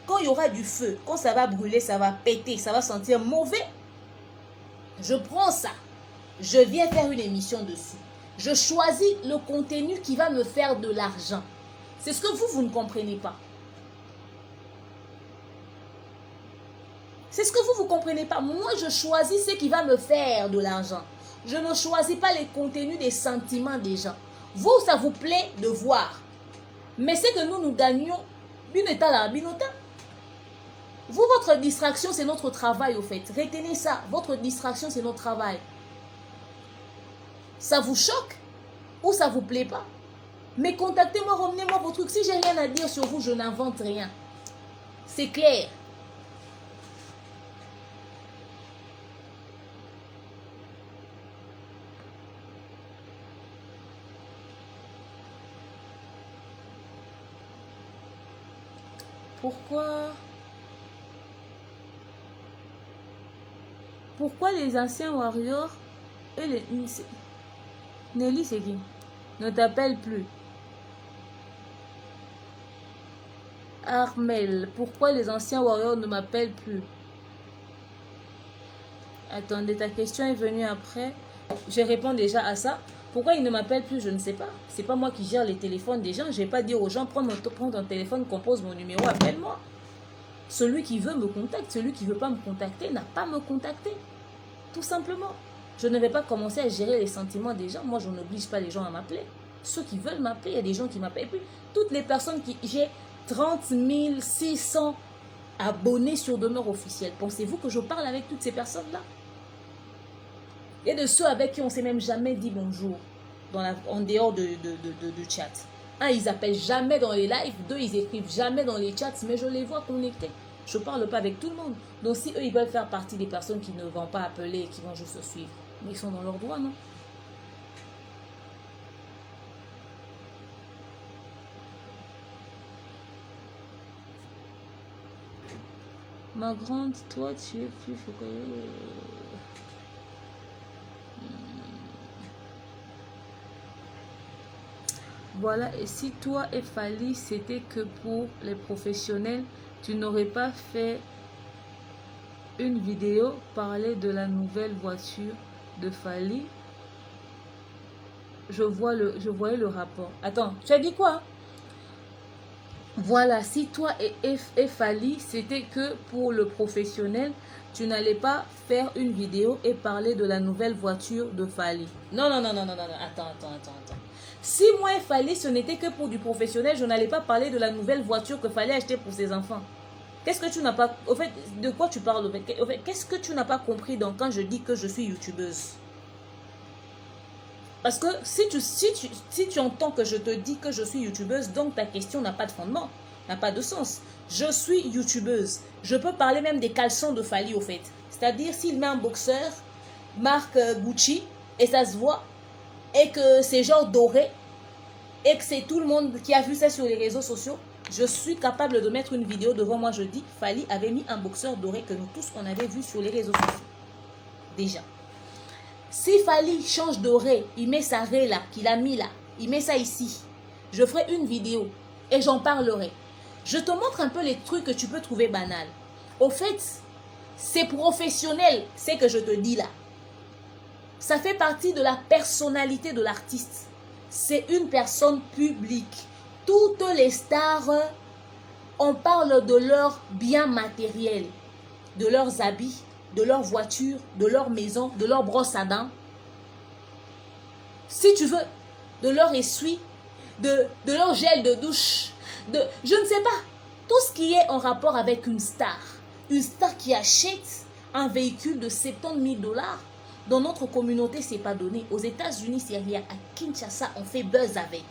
Quand il y aura du feu, quand ça va brûler, ça va péter, ça va sentir mauvais, je prends ça. Je viens faire une émission dessus. Je choisis le contenu qui va me faire de l'argent. C'est ce que vous ne comprenez pas. C'est ce que vous ne comprenez pas. Moi, je choisis ce qui va me faire de l'argent. Je ne choisis pas les contenus des sentiments des gens. Vous, ça vous plaît de voir. Mais c'est que nous gagnons une état à binota. Vous, votre distraction, c'est notre travail, au fait. Retenez ça. Votre distraction, c'est notre travail. Ça vous choque ou ça vous plaît pas? Mais contactez-moi, ramenez-moi vos trucs. Si j'ai rien à dire sur vous, je n'invente rien. C'est clair. Pourquoi les anciens warriors et les... Nelly, c'est qui? Ne t'appelle plus. Armel, pourquoi les anciens warriors ne m'appellent plus? Attendez, ta question est venue après. Je réponds déjà à ça. Pourquoi ils ne m'appellent plus, je ne sais pas. C'est pas moi qui gère les téléphones des gens. Je ne vais pas dire aux gens, prends ton téléphone, compose mon numéro, appelle-moi. Celui qui veut me contacte. Celui qui ne veut pas me contacter n'a pas à me contacter. Tout simplement. Je ne vais pas commencer à gérer les sentiments des gens. Moi, je n'oblige pas les gens à m'appeler. Ceux qui veulent m'appeler, il y a des gens qui m'appellent. Et puis, toutes les personnes qui... J'ai 30 600 abonnés sur Demeure Officielle. Pensez-vous que je parle avec toutes ces personnes-là? Il y a de ceux avec qui on ne s'est même jamais dit bonjour en dehors du chat. Un, ils n'appellent jamais dans les lives. Deux, ils écrivent jamais dans les chats, mais je les vois connectés. Je ne parle pas avec tout le monde. Donc, si eux, ils veulent faire partie des personnes qui ne vont pas appeler et qui vont juste se suivre, mais ils sont dans leurs droits, non? Ma grande, toi, tu es plus chocolat. Voilà, et si toi et Fally, c'était que pour les professionnels, tu n'aurais pas fait une vidéo parler de la nouvelle voiture de Fally? Je voyais le rapport. Attends, tu as dit quoi? Voilà, si toi et Fally, c'était que pour le professionnel, tu n'allais pas faire une vidéo et parler de la nouvelle voiture de Fally. Non, non, non, non, non, non, attends. Si moi et Fally, ce n'était que pour du professionnel, je n'allais pas parler de la nouvelle voiture que Fally acheter pour ses enfants. Qu'est-ce que tu n'as pas... Au fait, de quoi tu parles? Au fait, qu'est-ce que tu n'as pas compris quand je dis que je suis youtubeuse? Parce que si tu entends que je te dis que je suis youtubeuse, donc ta question n'a pas de fondement, n'a pas de sens. Je suis youtubeuse. Je peux parler même des caleçons de Fally, au fait. C'est-à-dire, s'il met un boxeur, marque Gucci, et ça se voit, et que c'est genre doré, et que c'est tout le monde qui a vu ça sur les réseaux sociaux, je suis capable de mettre une vidéo devant moi. Je dis, Fally avait mis un boxeur doré que nous tous, on avait vu sur les réseaux sociaux. Déjà. Si Fally change de raie, il met sa raie là, qu'il a mis là, il met ça ici, je ferai une vidéo et j'en parlerai. Je te montre un peu les trucs que tu peux trouver banals. Au fait, c'est professionnel, c'est que je te dis là. Ça fait partie de la personnalité de l'artiste. C'est une personne publique. Toutes les stars, on parle de leurs biens matériels, de leurs habits, de leur voiture, de leur maison, de leur brosse à dents. Si tu veux, de leur essuie, de leur gel de douche, je ne sais pas, tout ce qui est en rapport avec une star qui achète un véhicule de 70 000 $, dans notre communauté, c'est pas donné. Aux États-Unis, c'est rien. À Kinshasa, on fait buzz avec.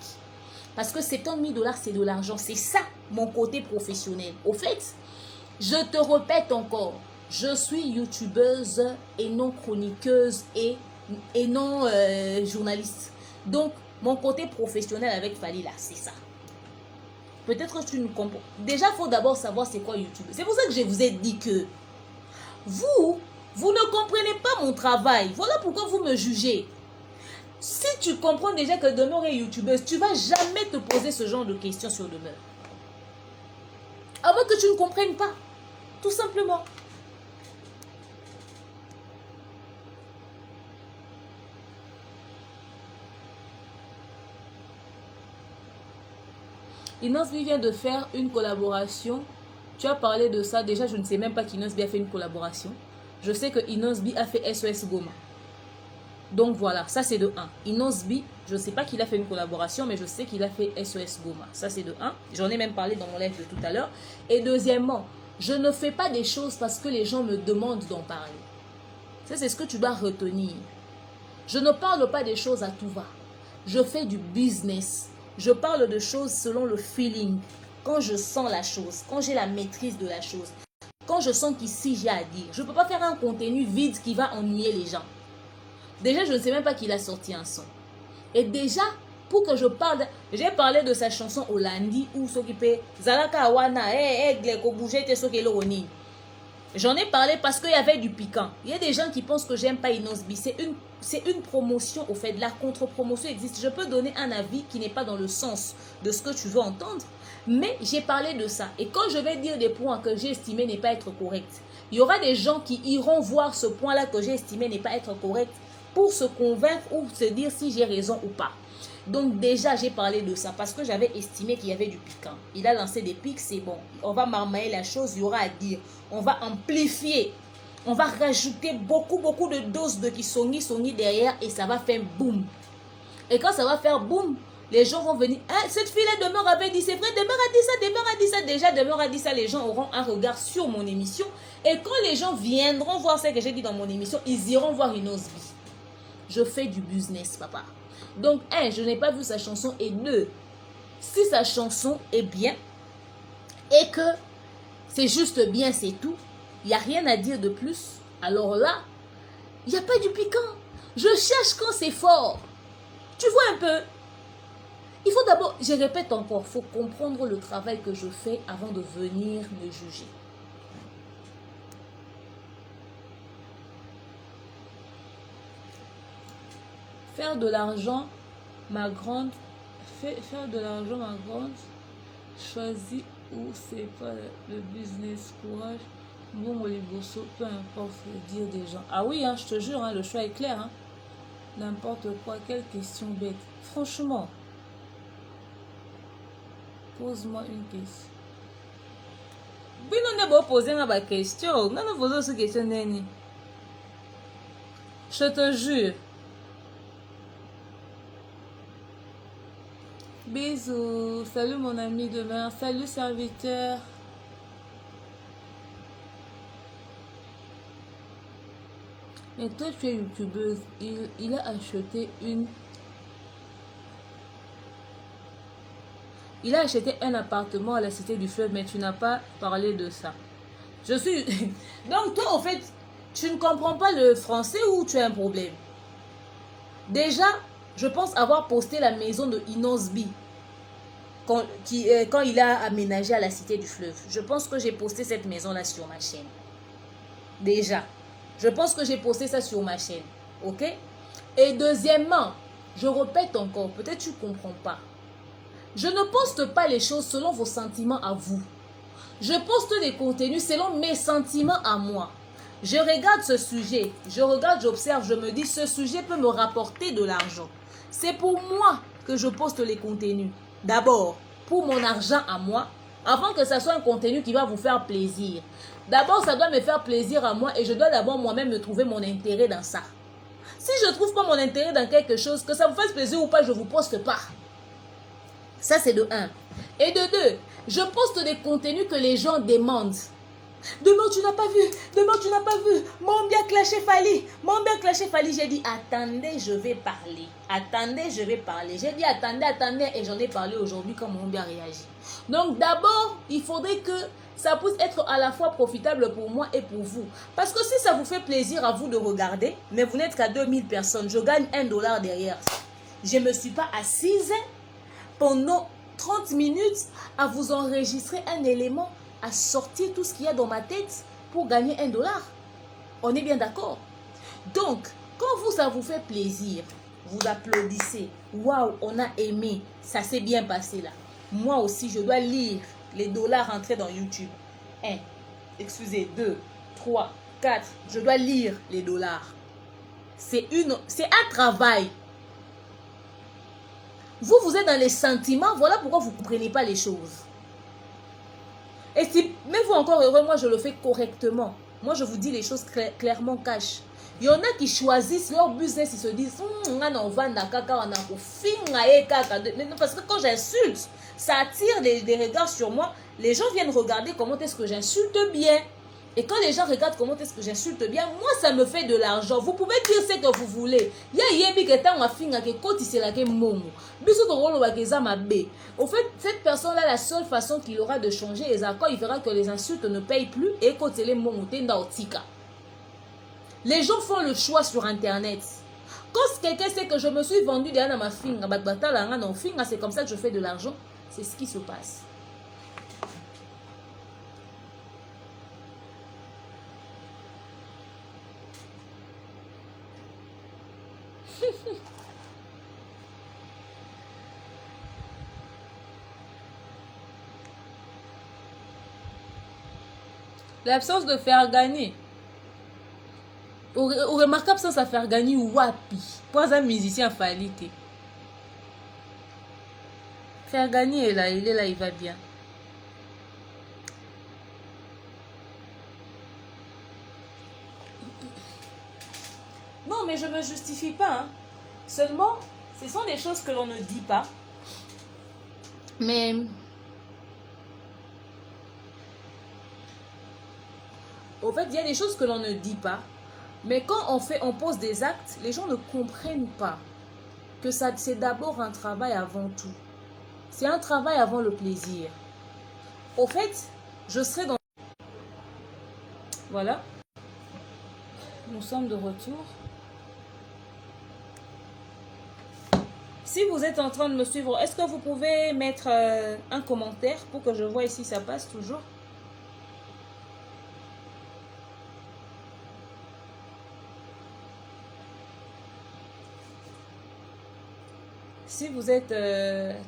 Parce que 70 000 $, c'est de l'argent. C'est ça, mon côté professionnel. Au fait, je te répète encore, je suis youtubeuse et non chroniqueuse et non journaliste. Donc, Mon côté professionnel avec Fally là, c'est ça. Peut-être que tu ne comprends. Déjà, il faut d'abord savoir c'est quoi YouTube. C'est pour ça que je vous ai dit que vous ne comprenez pas mon travail. Voilà pourquoi vous me jugez. Si tu comprends déjà que Demeure est youtubeuse, tu ne vas jamais te poser ce genre de questions sur Demeure. Avant que tu ne comprennes pas. Tout simplement. Inosbi vient de faire une collaboration. Tu as parlé de ça. Déjà, je ne sais même pas qu'Inosbi a fait une collaboration. Je sais que Inosbi a fait SOS Goma. Donc voilà, ça c'est de 1. Inosbi, je ne sais pas qu'il a fait une collaboration, mais je sais qu'il a fait SOS Goma. Ça c'est de 1. J'en ai même parlé dans mon live de tout à l'heure. Et deuxièmement, je ne fais pas des choses parce que les gens me demandent d'en parler. Ça c'est ce que tu dois retenir. Je ne parle pas des choses à tout va. Je fais du business. Je parle de choses selon le feeling. Quand je sens la chose, quand j'ai la maîtrise de la chose, quand je sens qu'ici j'ai à dire. Je ne peux pas faire un contenu vide qui va ennuyer les gens. Déjà, je ne sais même pas qu'il a sorti un son. Et déjà, pour que je parle, j'ai parlé de sa chanson Holandi ou s'occuper Zalaka Awana, j'en ai parlé parce qu'il y avait du piquant. Il y a des gens qui pensent que j'aime pas Inosbi. C'est une promotion au fait. La contre-promotion existe. Je peux donner un avis qui n'est pas dans le sens de ce que tu veux entendre. Mais j'ai parlé de ça. Et quand je vais dire des points que j'ai estimé n'est pas être correct, il y aura des gens qui iront voir ce point-là que j'ai estimé n'est pas être correct pour se convaincre ou se dire si j'ai raison ou pas. Donc déjà, j'ai parlé de ça parce que j'avais estimé qu'il y avait du piquant. Il a lancé des pics, c'est bon. On va marmailler la chose, il y aura à dire. On va amplifier. On va rajouter beaucoup de doses de Kisongi derrière et ça va faire boum. Et quand ça va faire boum, les gens vont venir. Ah, cette fille-là, Demeure avait dit, c'est vrai, Demeure a dit ça, Demeure a dit ça. Déjà, Demeure a dit ça, les gens auront un regard sur mon émission. Et quand les gens viendront voir ce que j'ai dit dans mon émission, ils iront voir Inosbi. Je fais du business, papa. Donc, 1, je n'ai pas vu sa chanson. Et 2, si sa chanson est bien et que c'est juste bien, c'est tout, il n'y a rien à dire de plus. Alors là, il n'y a pas du piquant. Je cherche quand c'est fort. Tu vois un peu? Il faut d'abord, je répète encore, il faut comprendre le travail que je fais avant de venir me juger. Faire de l'argent, ma grande, faire de l'argent, ma grande, choisis où c'est pas le business, courage, bon, Moliboso, peu importe le dire des gens. Ah oui, hein, je te jure, hein, le choix est clair. Hein. N'importe quoi, quelle question bête. Franchement, pose-moi une question. Oui, non, on pas poser ma question. Non, non, posons cette question, Neni. Je te jure. Bisous, salut mon ami demain, salut serviteur. Et toi tu es youtubeuse, il a acheté il a acheté un appartement à la Cité du Fleuve, mais tu n'as pas parlé de ça. Je suis... Donc toi en fait, tu ne comprends pas le français ou tu as un problème? Déjà, je pense avoir posté la maison de Inosbi. Quand il a aménagé à la Cité du Fleuve. Je pense que j'ai posté cette maison-là sur ma chaîne. Déjà. Je pense que j'ai posté ça sur ma chaîne. Ok? Et deuxièmement, je répète encore, peut-être tu ne comprends pas. Je ne poste pas les choses selon vos sentiments à vous. Je poste des contenus selon mes sentiments à moi. Je regarde ce sujet. Je regarde, j'observe, je me dis, ce sujet peut me rapporter de l'argent. C'est pour moi que je poste les contenus. D'abord, pour mon argent à moi, avant que ça soit un contenu qui va vous faire plaisir. D'abord, ça doit me faire plaisir à moi et je dois d'abord moi-même me trouver mon intérêt dans ça. Si je ne trouve pas mon intérêt dans quelque chose, que ça vous fasse plaisir ou pas, je ne vous poste pas. Ça, c'est de 1. Et de 2, je poste des contenus que les gens demandent. Demain, tu n'as pas vu. Demain, tu n'as pas vu. Mon bien clashé Fally. Mon bien clashé Fally. J'ai dit, attendez, je vais parler. Attendez, je vais parler. J'ai dit, attendez, attendez. Et j'en ai parlé aujourd'hui quand mon bien réagit. Donc, d'abord, il faudrait que ça puisse être à la fois profitable pour moi et pour vous. Parce que si ça vous fait plaisir à vous de regarder, mais vous n'êtes qu'à 2000 personnes, je gagne $1 derrière. Je ne me suis pas assise pendant 30 minutes à vous enregistrer un élément, à sortir tout ce qu'il y a dans ma tête pour gagner $1. On est bien d'accord? Donc, quand vous, ça vous fait plaisir, vous applaudissez. Waouh, on a aimé. Ça s'est bien passé là. Moi aussi, je dois lire les dollars entrés dans YouTube. 1, excusez, 2, 3, 4. Je dois lire les dollars. C'est un travail. Vous, vous êtes dans les sentiments. Voilà pourquoi vous ne comprenez pas les choses. Et si, mais vous encore heureux, moi je le fais correctement. Moi je vous dis les choses clairement cash. Il y en a qui choisissent leur business, ils se disent on va parce que quand j'insulte, ça attire des regards sur moi. Les gens viennent regarder comment est-ce que j'insulte bien. Et quand les gens regardent comment est-ce que j'insulte bien, moi ça me fait de l'argent. Vous pouvez dire ce que vous voulez. Au fait, cette personne-là, la seule façon qu'il aura de changer les accords, il verra que les insultes ne payent plus et que les gens font le choix sur Internet. Quand quelqu'un sait que je me suis vendu derrière ma finga, c'est comme ça que je fais de l'argent. C'est ce qui se passe. L'absence de faire gagner. Au remarquable sans ça faire gagner wapi. Pas un musicien falité. Faire gagner est là, il va bien. Non, mais je ne me justifie pas. Hein. Seulement, ce sont des choses que l'on ne dit pas. Mais au fait, il y a des choses que l'on ne dit pas. Mais quand on pose des actes, les gens ne comprennent pas que c'est d'abord un travail avant tout. C'est un travail avant le plaisir. Au fait, je serai dans... Voilà. Nous sommes de retour. Si vous êtes en train de me suivre, est-ce que vous pouvez mettre un commentaire pour que je vois si ça passe toujours? Si vous êtes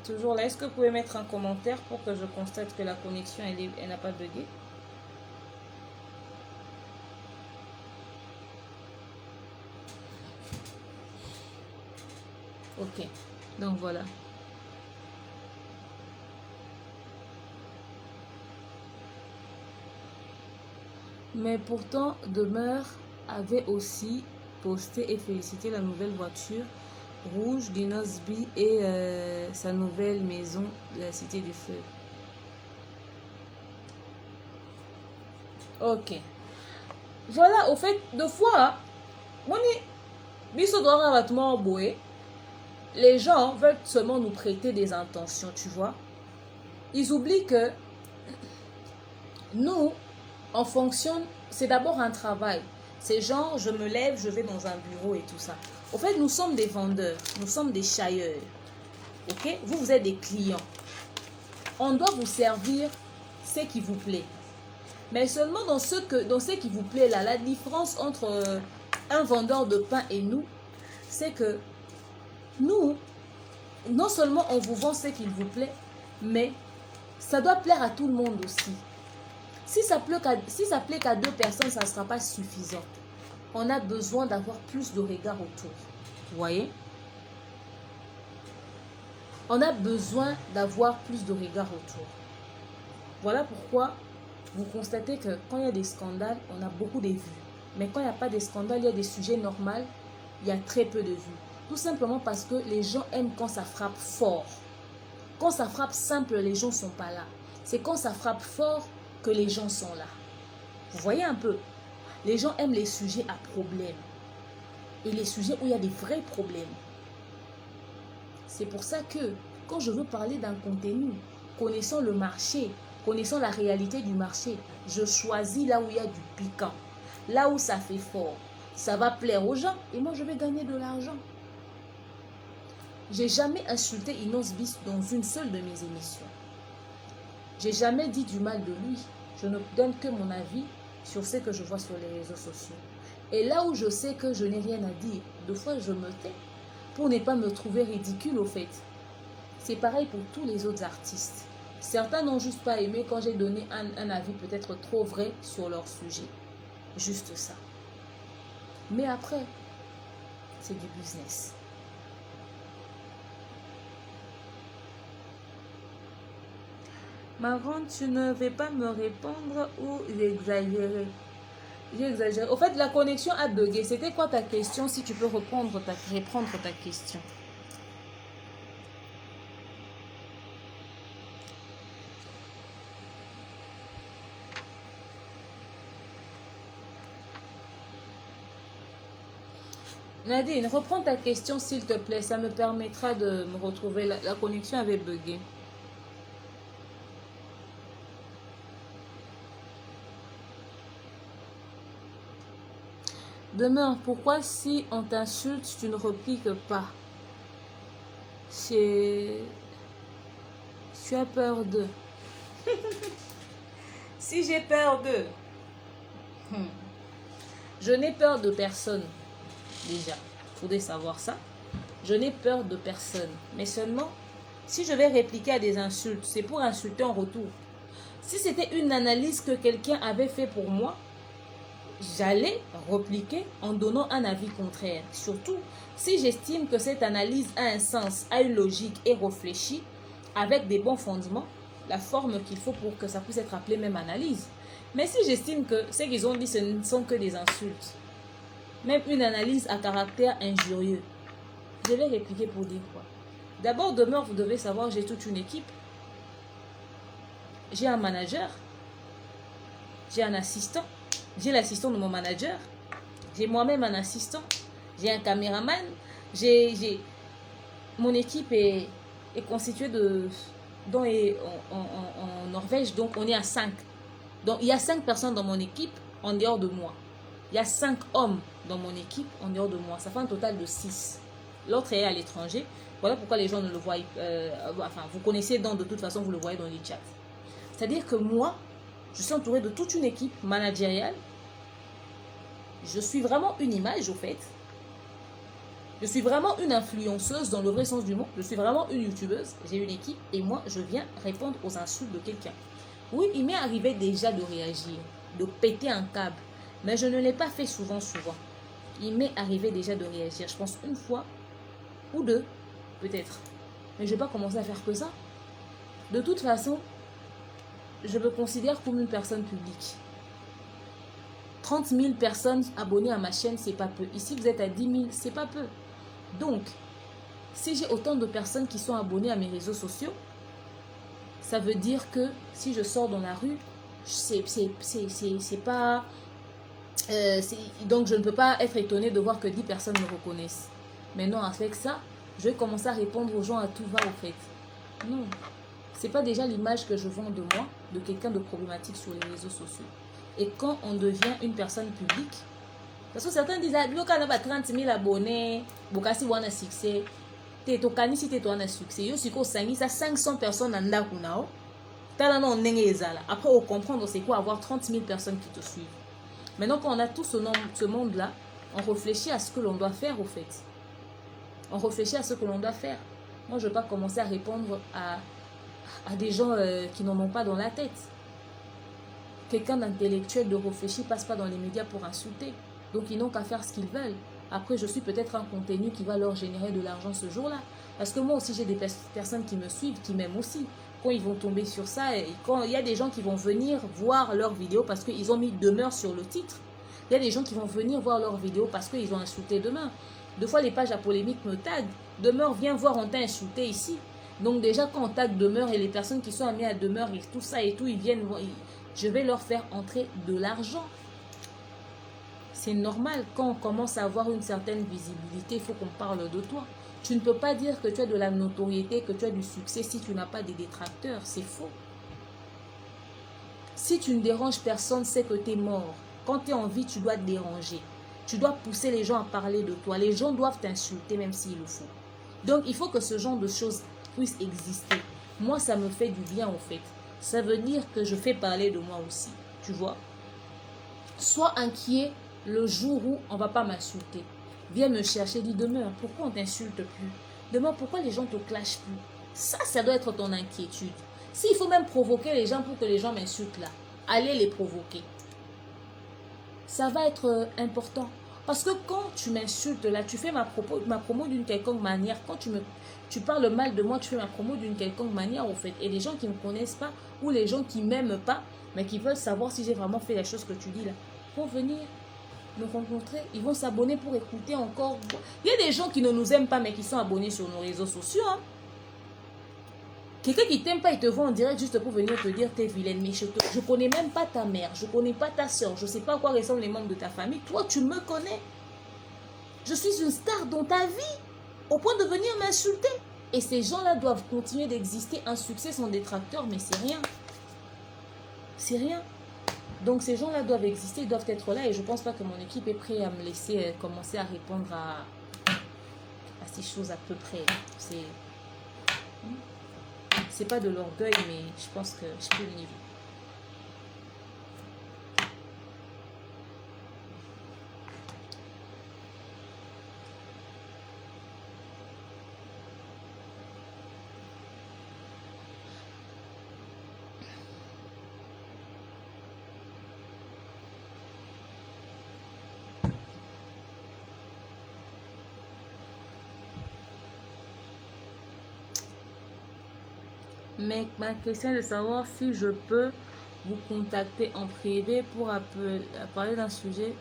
toujours là, est-ce que vous pouvez mettre un commentaire pour que je constate que la connexion, elle n'a pas bugué? Ok, donc voilà. Mais pourtant, Demeure avait aussi posté et félicité la nouvelle voiture rouge d'Inosby et sa nouvelle maison de la Cité du Feu. Ok. Voilà, au fait, deux fois, les gens veulent seulement nous prêter des intentions, tu vois. Ils oublient que nous, on fonctionne, c'est d'abord un travail. C'est genre, je me lève, je vais dans un bureau et tout ça. Au fait, nous sommes des vendeurs, nous sommes des chailleurs. Ok? Vous êtes des clients. On doit vous servir ce qui vous plaît. Mais seulement dans ce qui vous plaît là, la différence entre un vendeur de pain et nous, c'est que nous, non seulement on vous vend ce qu'il vous plaît, mais ça doit plaire à tout le monde aussi. Si ça plaît qu'à 2 personnes, ça ne sera pas suffisant. On a besoin d'avoir plus de regards autour. Vous voyez? On a besoin d'avoir plus de regards autour. Voilà pourquoi vous constatez que quand il y a des scandales, on a beaucoup de vues. Mais quand il n'y a pas de scandales, il y a des sujets normaux, il y a très peu de vues. Tout simplement parce que les gens aiment quand ça frappe fort. Quand ça frappe simple, les gens ne sont pas là. C'est quand ça frappe fort que les gens sont là. Vous voyez un peu? Les gens aiment les sujets à problème. Et les sujets où il y a des vrais problèmes. C'est pour ça que quand je veux parler d'un contenu, connaissant le marché, connaissant la réalité du marché, je choisis là où il y a du piquant. Là où ça fait fort. Ça va plaire aux gens et moi je vais gagner de l'argent. J'ai jamais insulté Inos Bis dans une seule de mes émissions. J'ai jamais dit du mal de lui. Je ne donne que mon avis sur ce que je vois sur les réseaux sociaux. Et là où je sais que je n'ai rien à dire, deux fois je me tais pour ne pas me trouver ridicule au fait. C'est pareil pour tous les autres artistes. Certains n'ont juste pas aimé quand j'ai donné un avis peut-être trop vrai sur leur sujet. Juste ça. Mais après, c'est du business. Ma grande, tu ne vais pas me répondre ou j'exagère? J'ai exagéré. Au fait, la connexion a bugué. C'était quoi ta question? Si tu peux reprendre ta question. Nadine, reprends ta question s'il te plaît. Ça me permettra de me retrouver. La connexion avait bugué. Demeure, pourquoi si on t'insulte, tu ne repliques pas? Tu as peur de... Si j'ai peur de... Je n'ai peur de personne. Déjà, il faudrait savoir ça. Je n'ai peur de personne. Mais seulement, si je vais répliquer à des insultes, c'est pour insulter en retour. Si c'était une analyse que quelqu'un avait fait pour moi, j'allais répliquer en donnant un avis contraire. Surtout, si j'estime que cette analyse a un sens, a une logique et réfléchit avec des bons fondements, la forme qu'il faut pour que ça puisse être appelé même analyse. Mais si j'estime que ce qu'ils ont dit, ce ne sont que des insultes, même une analyse à caractère injurieux, je vais répliquer pour dire quoi? D'abord, demeure, vous devez savoir, j'ai toute une équipe. J'ai un manager, j'ai un assistant, j'ai l'assistant de mon manager, j'ai moi-même un assistant, j'ai un caméraman, mon équipe est constituée de... dont est en Norvège, donc on est à 5. Donc il y a 5 personnes dans mon équipe en dehors de moi. Il y a 5 hommes dans mon équipe en dehors de moi. Ça fait un total de 6. L'autre est à l'étranger. Voilà pourquoi les gens ne le voient. Enfin, vous connaissez donc de toute façon, vous le voyez dans les chats. C'est-à-dire que moi, je suis entourée de toute une équipe managériale. Je suis vraiment une image au fait. Je suis vraiment une influenceuse dans le vrai sens du mot. Je suis vraiment une youtubeuse. J'ai une équipe et moi, je viens répondre aux insultes de quelqu'un. Oui, il m'est arrivé déjà de réagir, de péter un câble. Mais je ne l'ai pas fait souvent. Il m'est arrivé déjà de réagir. Je pense une fois ou deux, peut-être. Mais je ne vais pas commencer à faire que ça. De toute façon, je me considère comme une personne publique. 30 000 personnes abonnées à ma chaîne, c'est pas peu. Ici, vous êtes à 10 000, c'est pas peu. Donc, si j'ai autant de personnes qui sont abonnées à mes réseaux sociaux, ça veut dire que si je sors dans la rue, c'est pas... donc, je ne peux pas être étonnée de voir que 10 personnes me reconnaissent. Mais non, avec ça, je vais commencer à répondre aux gens à tout va, au fait. Non, c'est pas déjà l'image que je vends de moi, de quelqu'un de problématique sur les réseaux sociaux. Et quand on devient une personne publique, parce que certains disent, ah, quand on a 30 000 abonnés, si on a succès, si tu as un succès, yo, si tu as 500 personnes en Dakunao, après, on comprend c'est quoi avoir 30 000 personnes qui te suivent. Maintenant, quand on a tout ce monde-là, on réfléchit à ce que l'on doit faire, au fait. On réfléchit à ce que l'on doit faire. Moi, je ne vais pas commencer à répondre à des gens qui n'en ont pas dans la tête. Quelqu'un d'intellectuel, de réfléchi, passe pas dans les médias pour insulter. Donc, ils n'ont qu'à faire ce qu'ils veulent. Après, je suis peut-être un contenu qui va leur générer de l'argent ce jour-là. Parce que moi aussi, j'ai des personnes qui me suivent, qui m'aiment aussi. Quand ils vont tomber sur ça, et quand il y a des gens qui vont venir voir leurs vidéos parce qu'ils ont mis demeure sur le titre. Il y a des gens qui vont venir voir leurs vidéos parce qu'ils ont insulté Demeure. Deux fois, les pages à polémique me taguent. Demeure, viens voir, on t'a insulté ici. Donc déjà, quand on tag Demeure et les personnes qui sont amies à Demeure et tout ça et tout, ils viennent voir. Je vais leur faire entrer de l'argent. C'est normal, quand on commence à avoir une certaine visibilité, il faut qu'on parle de toi. Tu ne peux pas dire que tu as de la notoriété, que tu as du succès si tu n'as pas des détracteurs. C'est faux. Si tu ne déranges personne, c'est que tu es mort. Quand tu es en vie, tu dois te déranger. Tu dois pousser les gens à parler de toi. Les gens doivent t'insulter même s'il le faut. Donc, il faut que ce genre de choses puisse exister. Moi, ça me fait du bien, en fait. Ça veut dire que je fais parler de moi aussi, tu vois. Sois inquiet le jour où on ne va pas m'insulter. Viens me chercher, dis demeure, pourquoi on ne t'insulte plus? Demeure, pourquoi les gens ne te clashent plus? Ça doit être ton inquiétude. S'il faut même provoquer les gens pour que les gens m'insultent là, allez les provoquer. Ça va être important. Parce que quand tu m'insultes là, tu fais ma promo d'une quelconque manière. Quand tu parles mal de moi, tu fais ma promo d'une quelconque manière au fait. Et les gens qui ne me connaissent pas ou les gens qui ne m'aiment pas, mais qui veulent savoir si j'ai vraiment fait les choses que tu dis là, vont venir me rencontrer. Ils vont s'abonner pour écouter encore. Il y a des gens qui ne nous aiment pas mais qui sont abonnés sur nos réseaux sociaux. Hein. Quelqu'un qui t'aime pas, il te voit en direct juste pour venir te dire t'es vilaine. Mais je connais même pas ta mère, je connais pas ta soeur, je sais pas à quoi ressemblent les membres de ta famille. Toi, tu me connais. Je suis une star dans ta vie, au point de venir m'insulter. Et ces gens-là doivent continuer d'exister. Un succès sans détracteur, mais c'est rien. C'est rien. Donc ces gens-là doivent exister, ils doivent être là. Et je pense pas que mon équipe est prête à me laisser commencer à répondre à ces choses à peu près. C'est pas de l'orgueil, mais je pense que je peux le niveau. Mais ma question est de savoir si je peux vous contacter en privé pour parler d'un sujet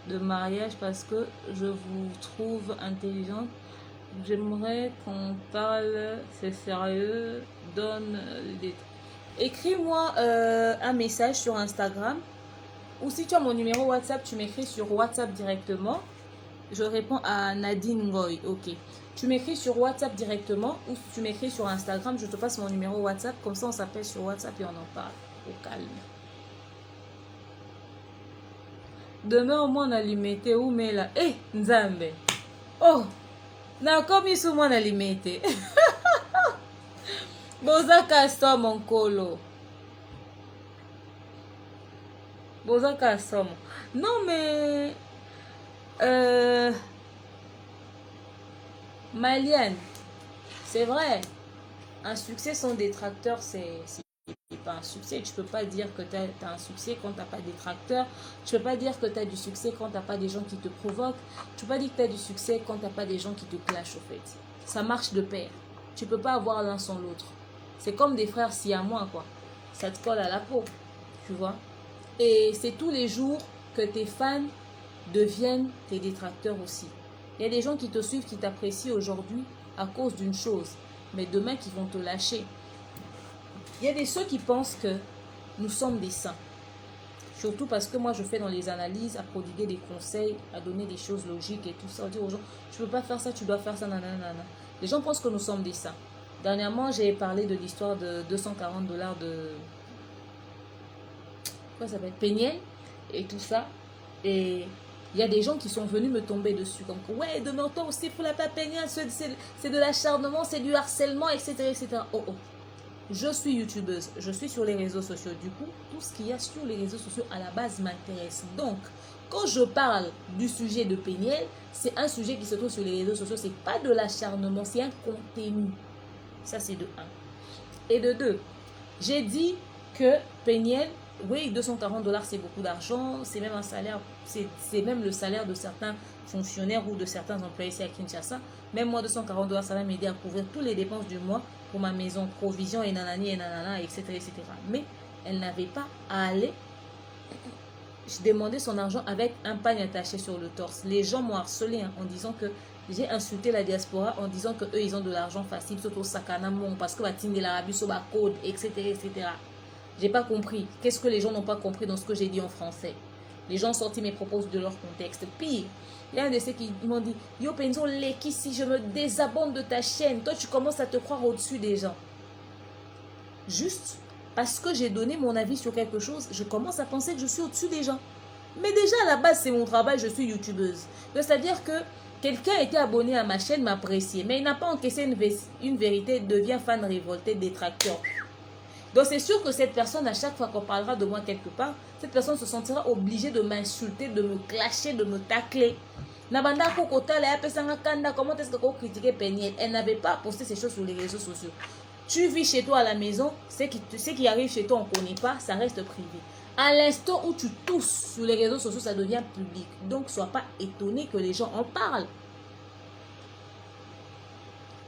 de mariage parce que je vous trouve intelligente. J'aimerais qu'on parle, c'est sérieux, donne des... Écris-moi un message sur Instagram ou si tu as mon numéro WhatsApp, tu m'écris sur WhatsApp directement. Je réponds à Nadine Ngoy, ok. Tu m'écris sur WhatsApp directement ou tu m'écris sur Instagram, je te passe mon numéro WhatsApp, comme ça on s'appelle sur WhatsApp et on en parle au calme. Demain au moins on a limité où mais là. Eh, Nzambe. Oh, na comme ils sont moins limité. Boza custom mon colo. Boza custom. Non mais Malienne, c'est vrai, un succès sans détracteur, c'est pas un succès. Tu peux pas dire que tu as un succès quand tu n'as pas de détracteurs. Tu peux pas dire que tu as du succès quand tu n'as pas des gens qui te provoquent. Tu peux pas dire que tu as du succès quand tu n'as pas des gens qui te clashent, au fait. Ça marche de pair. Tu peux pas avoir l'un sans l'autre. C'est comme des frères siamois, quoi. Ça te colle à la peau, tu vois. Et c'est tous les jours que tes fans deviennent tes détracteurs aussi. Il y a des gens qui te suivent, qui t'apprécient aujourd'hui à cause d'une chose, mais demain qui vont te lâcher. Il y a des ceux qui pensent que nous sommes des saints. Surtout parce que moi je fais dans les analyses, à prodiguer des conseils, à donner des choses logiques et tout ça, à dire aux gens, tu ne peux pas faire ça, tu dois faire ça, nanana. Les gens pensent que nous sommes des saints. Dernièrement, j'ai parlé de l'histoire de $240 de... Quoi ça s'appelle? Péniel et tout ça. Et il y a des gens qui sont venus me tomber dessus. Comme que, ouais, demain toi aussi, pour la Péniel, c'est de l'acharnement, c'est du harcèlement, etc., etc. Oh, oh. Je suis youtubeuse, je suis sur les réseaux sociaux. Du coup, tout ce qu'il y a sur les réseaux sociaux à la base m'intéresse. Donc, quand je parle du sujet de Péniel, c'est un sujet qui se trouve sur les réseaux sociaux. C'est pas de l'acharnement, c'est un contenu. Ça, c'est de 1. Et de 2, j'ai dit que Péniel, oui, $240, c'est beaucoup d'argent. C'est même un salaire, c'est même le salaire de certains fonctionnaires ou de certains employés ici à Kinshasa. Même moi, $240, ça va m'aider à couvrir toutes les dépenses du mois pour ma maison, provision et nanani et nanana, etc., etc. Mais elle n'avait pas à aller. Je demandais son argent avec un pagne attaché sur le torse. Les gens m'ont harcelé en disant que j'ai insulté la diaspora en disant que eux ils ont de l'argent facile, surtout Sakanamon, parce que de l'Arabie sur ma code, etc., etc. J'ai pas compris. Qu'est-ce que les gens n'ont pas compris dans ce que j'ai dit en français? Les gens ont sorti mes propos de leur contexte. Pire, il y a un de ceux qui m'ont dit Yo Penzo Leki, si je me désabonne de ta chaîne, toi tu commences à te croire au-dessus des gens. Juste parce que j'ai donné mon avis sur quelque chose, je commence à penser que je suis au-dessus des gens. Mais déjà à la base, c'est mon travail, je suis youtubeuse. C'est-à-dire que Quelqu'un était abonné à ma chaîne, m'appréciait, mais il n'a pas encaissé une vérité, devient fan révolté, détracteur. Donc c'est sûr que cette personne, à chaque fois qu'on parlera de moi quelque part, cette personne se sentira obligée de m'insulter, de me clasher, de me tacler. Nabanda Kokota, comment est-ce que vous critiquez Peniel? Elle n'avait pas posté ces choses sur les réseaux sociaux. Tu vis chez toi à la maison, ce qui arrive chez toi, on ne connaît pas, ça reste privé. À l'instant où tu tousses sur les réseaux sociaux, ça devient public. Donc, sois pas étonné que les gens en parlent.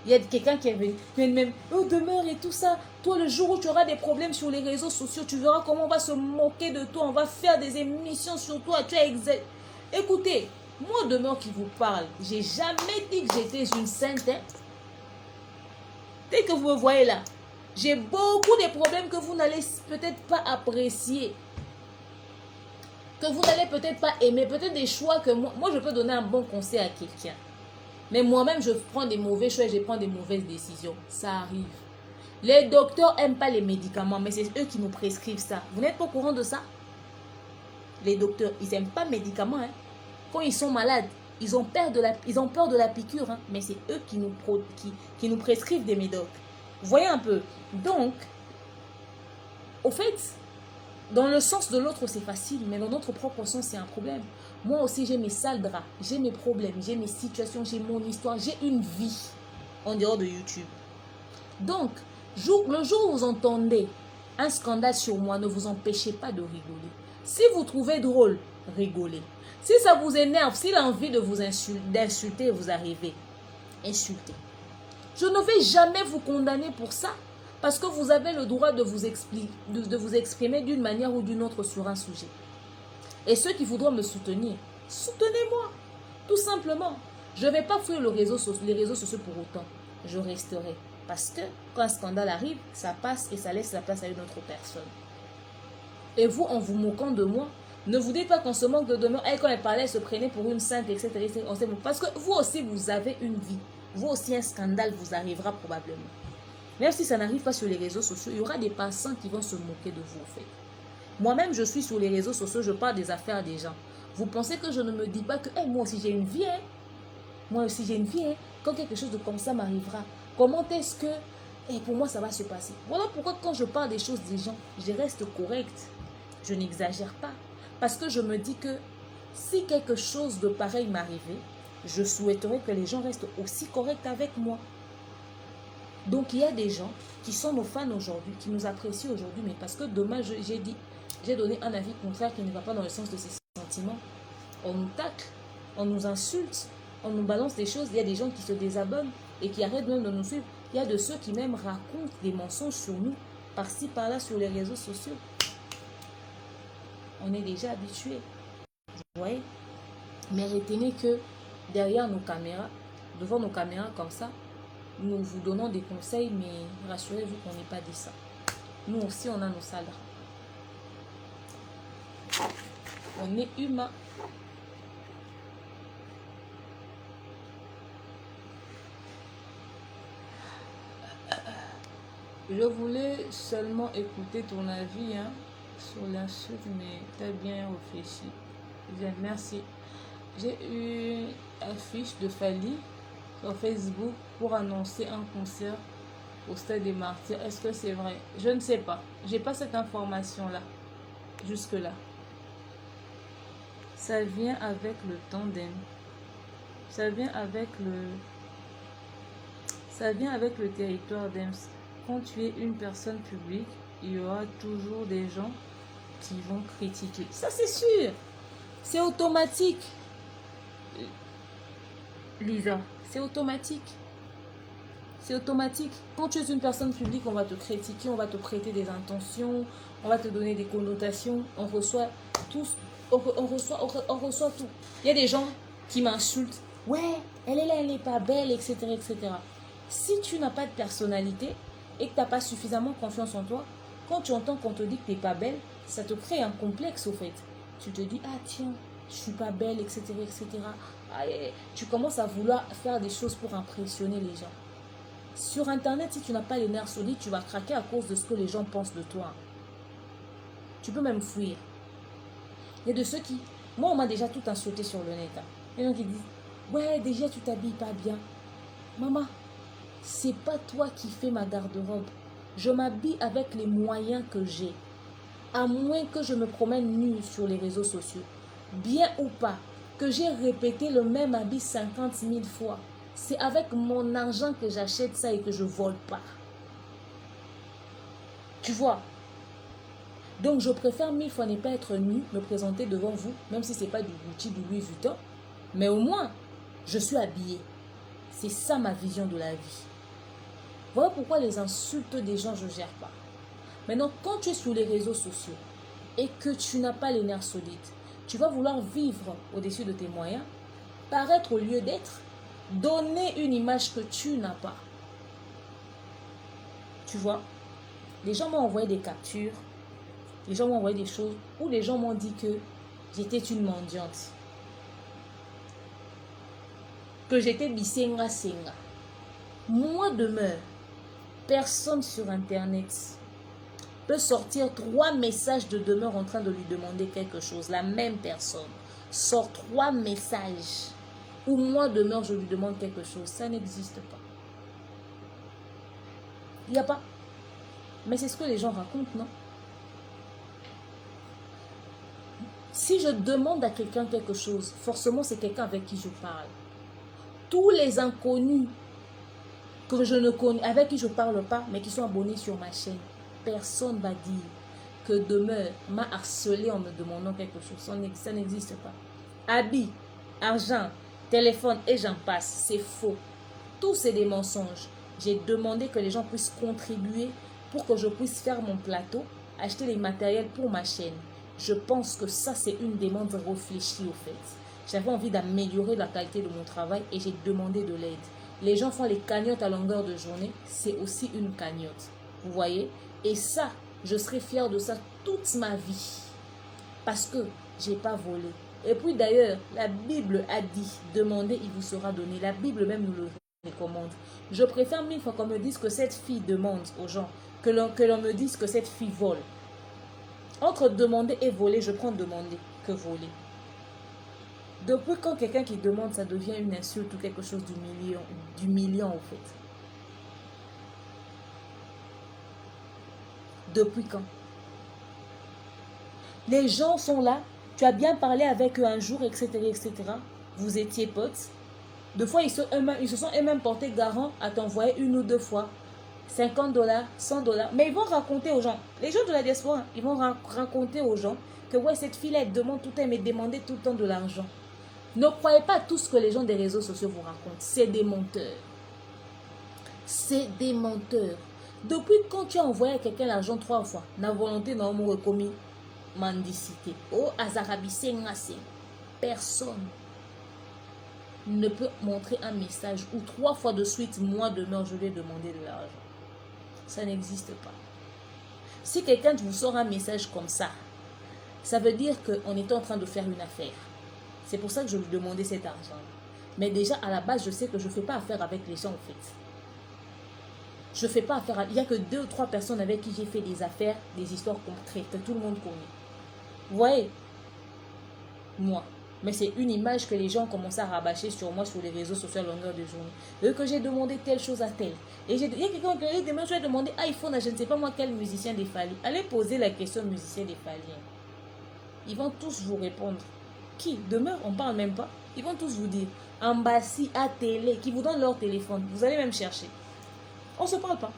Il y a quelqu'un qui est venu, même, oh, demeure et tout ça. Toi, le jour où tu auras des problèmes sur les réseaux sociaux, tu verras comment on va se moquer de toi. On va faire des émissions sur toi. Tu es exact. Écoutez, moi, demeure qui vous parle, j'ai jamais dit que j'étais une sainte. Hein? Dès que vous me voyez là, j'ai beaucoup de problèmes que vous n'allez peut-être pas apprécier. Que vous n'allez peut-être pas aimer. Peut-être des choix que moi, je peux donner un bon conseil à quelqu'un. Mais moi-même, je prends des mauvais choix et je prends des mauvaises décisions. Ça arrive. Les docteurs n'aiment pas les médicaments, mais c'est eux qui nous prescrivent ça. Vous n'êtes pas au courant de ça? Les docteurs, ils n'aiment pas les médicaments. Hein. Quand ils sont malades, ils ont peur de la piqûre. Hein, mais c'est eux qui nous prescrivent des médocs. Vous voyez un peu? Donc, au fait, dans le sens de l'autre, c'est facile, mais dans notre propre sens, c'est un problème. Moi aussi, j'ai mes sales draps, j'ai mes problèmes, j'ai mes situations, j'ai mon histoire, j'ai une vie en dehors de YouTube. Donc, le jour où vous entendez un scandale sur moi, ne vous empêchez pas de rigoler. Si vous trouvez drôle, rigolez. Si ça vous énerve, si l'envie de vous d'insulter vous arrivez, insultez. Je ne vais jamais vous condamner pour ça. Parce que vous avez le droit de vous exprimer d'une manière ou d'une autre sur un sujet. Et ceux qui voudront me soutenir, soutenez-moi. Tout simplement. Je ne vais pas fuir les réseaux sociaux pour autant. Je resterai. Parce que quand un scandale arrive, ça passe et ça laisse la place à une autre personne. Et vous, en vous moquant de moi, ne vous dites pas qu'on se moque de demain. Et quand elle parlait, elle se prenait pour une sainte, etc. Parce que vous aussi, vous avez une vie. Vous aussi, un scandale vous arrivera probablement. Même si ça n'arrive pas sur les réseaux sociaux, il y aura des passants qui vont se moquer de vous, en fait. Moi-même, je suis sur les réseaux sociaux, je parle des affaires des gens. Vous pensez que je ne me dis pas que hey, moi aussi j'ai une vie, hein? Moi aussi j'ai une vie, hein? Quand quelque chose de comme ça m'arrivera, comment est-ce que pour moi ça va se passer? Voilà pourquoi quand je parle des choses des gens, je reste correcte. Je n'exagère pas. Parce que je me dis que si quelque chose de pareil m'arrivait, je souhaiterais que les gens restent aussi corrects avec moi. Donc, il y a des gens qui sont nos fans aujourd'hui, qui nous apprécient aujourd'hui, mais parce que demain, j'ai donné un avis contraire qui ne va pas dans le sens de ses sentiments. On nous tacle, on nous insulte, on nous balance des choses. Il y a des gens qui se désabonnent et qui arrêtent même de nous suivre. Il y a de ceux qui même racontent des mensonges sur nous, par-ci, par-là, sur les réseaux sociaux. On est déjà habitués. Vous voyez? Mais retenez que derrière nos caméras, devant nos caméras comme ça, nous vous donnons des conseils, mais rassurez-vous qu'on n'est pas dit ça. Nous aussi, on a nos sales draps. On est humain. Je voulais seulement écouter ton avis sur l'insulte, mais tu as bien réfléchi. Bien, merci. J'ai eu une affiche de Fally sur Facebook pour annoncer un concert au Stade des Martyrs. Est-ce que c'est vrai? Je ne sais pas. J'ai pas cette information-là. Jusque-là. Ça vient avec le tandem. Ça vient avec le territoire d'Ems. Quand tu es une personne publique, il y aura toujours des gens qui vont critiquer. Ça, c'est sûr. C'est automatique. Lisa, c'est automatique. C'est automatique. Quand tu es une personne publique, on va te critiquer, on va te prêter des intentions, on va te donner des connotations. On reçoit tout. Il y a des gens qui m'insultent. Ouais, elle est là, elle n'est pas belle, etc., etc. Si tu n'as pas de personnalité et que tu n'as pas suffisamment confiance en toi, quand tu entends qu'on te dit que tu n'es pas belle, ça te crée un complexe au fait. Tu te dis, ah tiens, je suis pas belle, etc., etc. Ah, et tu commences à vouloir faire des choses pour impressionner les gens. Sur Internet, si tu n'as pas les nerfs solides, tu vas craquer à cause de ce que les gens pensent de toi. Tu peux même fuir. Il y a de ceux qui... Moi, on m'a déjà tout insulté sur le net. Il y a des gens qui disent, Ouais, déjà tu t'habilles pas bien. Maman, c'est pas toi qui fais ma garde-robe. Je m'habille avec les moyens que j'ai. À moins que je me promène nue sur les réseaux sociaux. Bien ou pas, que j'ai répété le même habit 50 000 fois. C'est avec mon argent que j'achète ça et que je vole pas. Tu vois? Donc je préfère 1000 fois ne pas être nue, me présenter devant vous, même si c'est pas du Gucci, du Louis Vuitton. Mais au moins, je suis habillée. C'est ça ma vision de la vie. Voilà pourquoi les insultes des gens, je ne gère pas. Maintenant, quand tu es sur les réseaux sociaux et que tu n'as pas les nerfs solides, tu vas vouloir vivre au-dessus de tes moyens, paraître au lieu d'être, donner une image que tu n'as pas. Tu vois, les gens m'ont envoyé des captures, les gens m'ont envoyé des choses où les gens m'ont dit que j'étais une mendiante, que j'étais bisenga senga. Moi demeure, personne sur internet peut sortir 3 messages de demeure en train de lui demander quelque chose. La même personne sort 3 messages où moi demeure je lui demande quelque chose. Ça n'existe pas. Il n'y a pas. Mais c'est ce que les gens racontent, non? Si je demande à quelqu'un quelque chose, forcément c'est quelqu'un avec qui je parle. Tous les inconnus que je ne connais, avec qui je ne parle pas, mais qui sont abonnés sur ma chaîne, personne ne va dire que demeure m'a harcelé en me demandant quelque chose. Ça n'existe pas. Habits, argent, téléphone et j'en passe, c'est faux. Tout c'est des mensonges. J'ai demandé que les gens puissent contribuer pour que je puisse faire mon plateau, acheter les matériels pour ma chaîne. Je pense que ça c'est une demande réfléchie au fait. J'avais envie d'améliorer la qualité de mon travail et j'ai demandé de l'aide. Les gens font les cagnottes à longueur de journée, c'est aussi une cagnotte. Vous voyez? Et ça, je serai fière de ça toute ma vie. Parce que je n'ai pas volé. Et puis d'ailleurs, la Bible a dit, demandez, il vous sera donné. La Bible même nous le recommande. Je préfère 1000 fois qu'on me dise que cette fille demande aux gens, que l'on me dise que cette fille vole. Entre demander et voler, je prends demander que voler. Depuis quand quelqu'un qui demande, ça devient une insulte ou quelque chose d'humiliant au fait? Depuis quand? Les gens sont là, tu as bien parlé avec eux un jour, etc., etc. Vous étiez potes. Deux fois, ils se sont eux-mêmes portés garant à t'envoyer 1 ou 2 fois. 50 $, 100 $. Mais ils vont raconter aux gens, les gens de la diaspora, ils vont raconter aux gens que ouais, cette fille-là, elle demande tout le temps, elle me demandait tout le temps de l'argent. Ne croyez pas tout ce que les gens des réseaux sociaux vous racontent. C'est des menteurs. C'est des menteurs. Depuis quand tu as envoyé à quelqu'un l'argent 3 fois, la volonté n'a pas commis mendicité. Oh, azarabissé ngase. Personne ne peut montrer un message où 3 fois de suite, moi demeure, je lui ai demandé de l'argent. Ça n'existe pas. Si quelqu'un vous sort un message comme ça veut dire qu'on est en train de faire une affaire. C'est pour ça que je lui demandais cet argent. Mais déjà, à la base, je sais que je ne fais pas affaire avec les gens, en fait. Je ne fais pas affaire. Il n'y a que 2 ou 3 personnes avec qui j'ai fait des affaires, des histoires concrètes, que tout le monde connaît. Vous voyez? Moi. Mais c'est une image que les gens commencent à rabâcher sur moi sur les réseaux sociaux à longueur de journée. Que j'ai demandé telle chose à telle. Et il y a quelqu'un qui a demandé iPhone à je ne sais pas moi quel musicien des Fally. Allez poser la question au musicien des Fally. Ils vont tous vous répondre. Qui? Demeure, on ne parle même pas. Ils vont tous vous dire. Ambassi à télé, qui vous donnent leur téléphone. Vous allez même chercher. On ne se parle pas.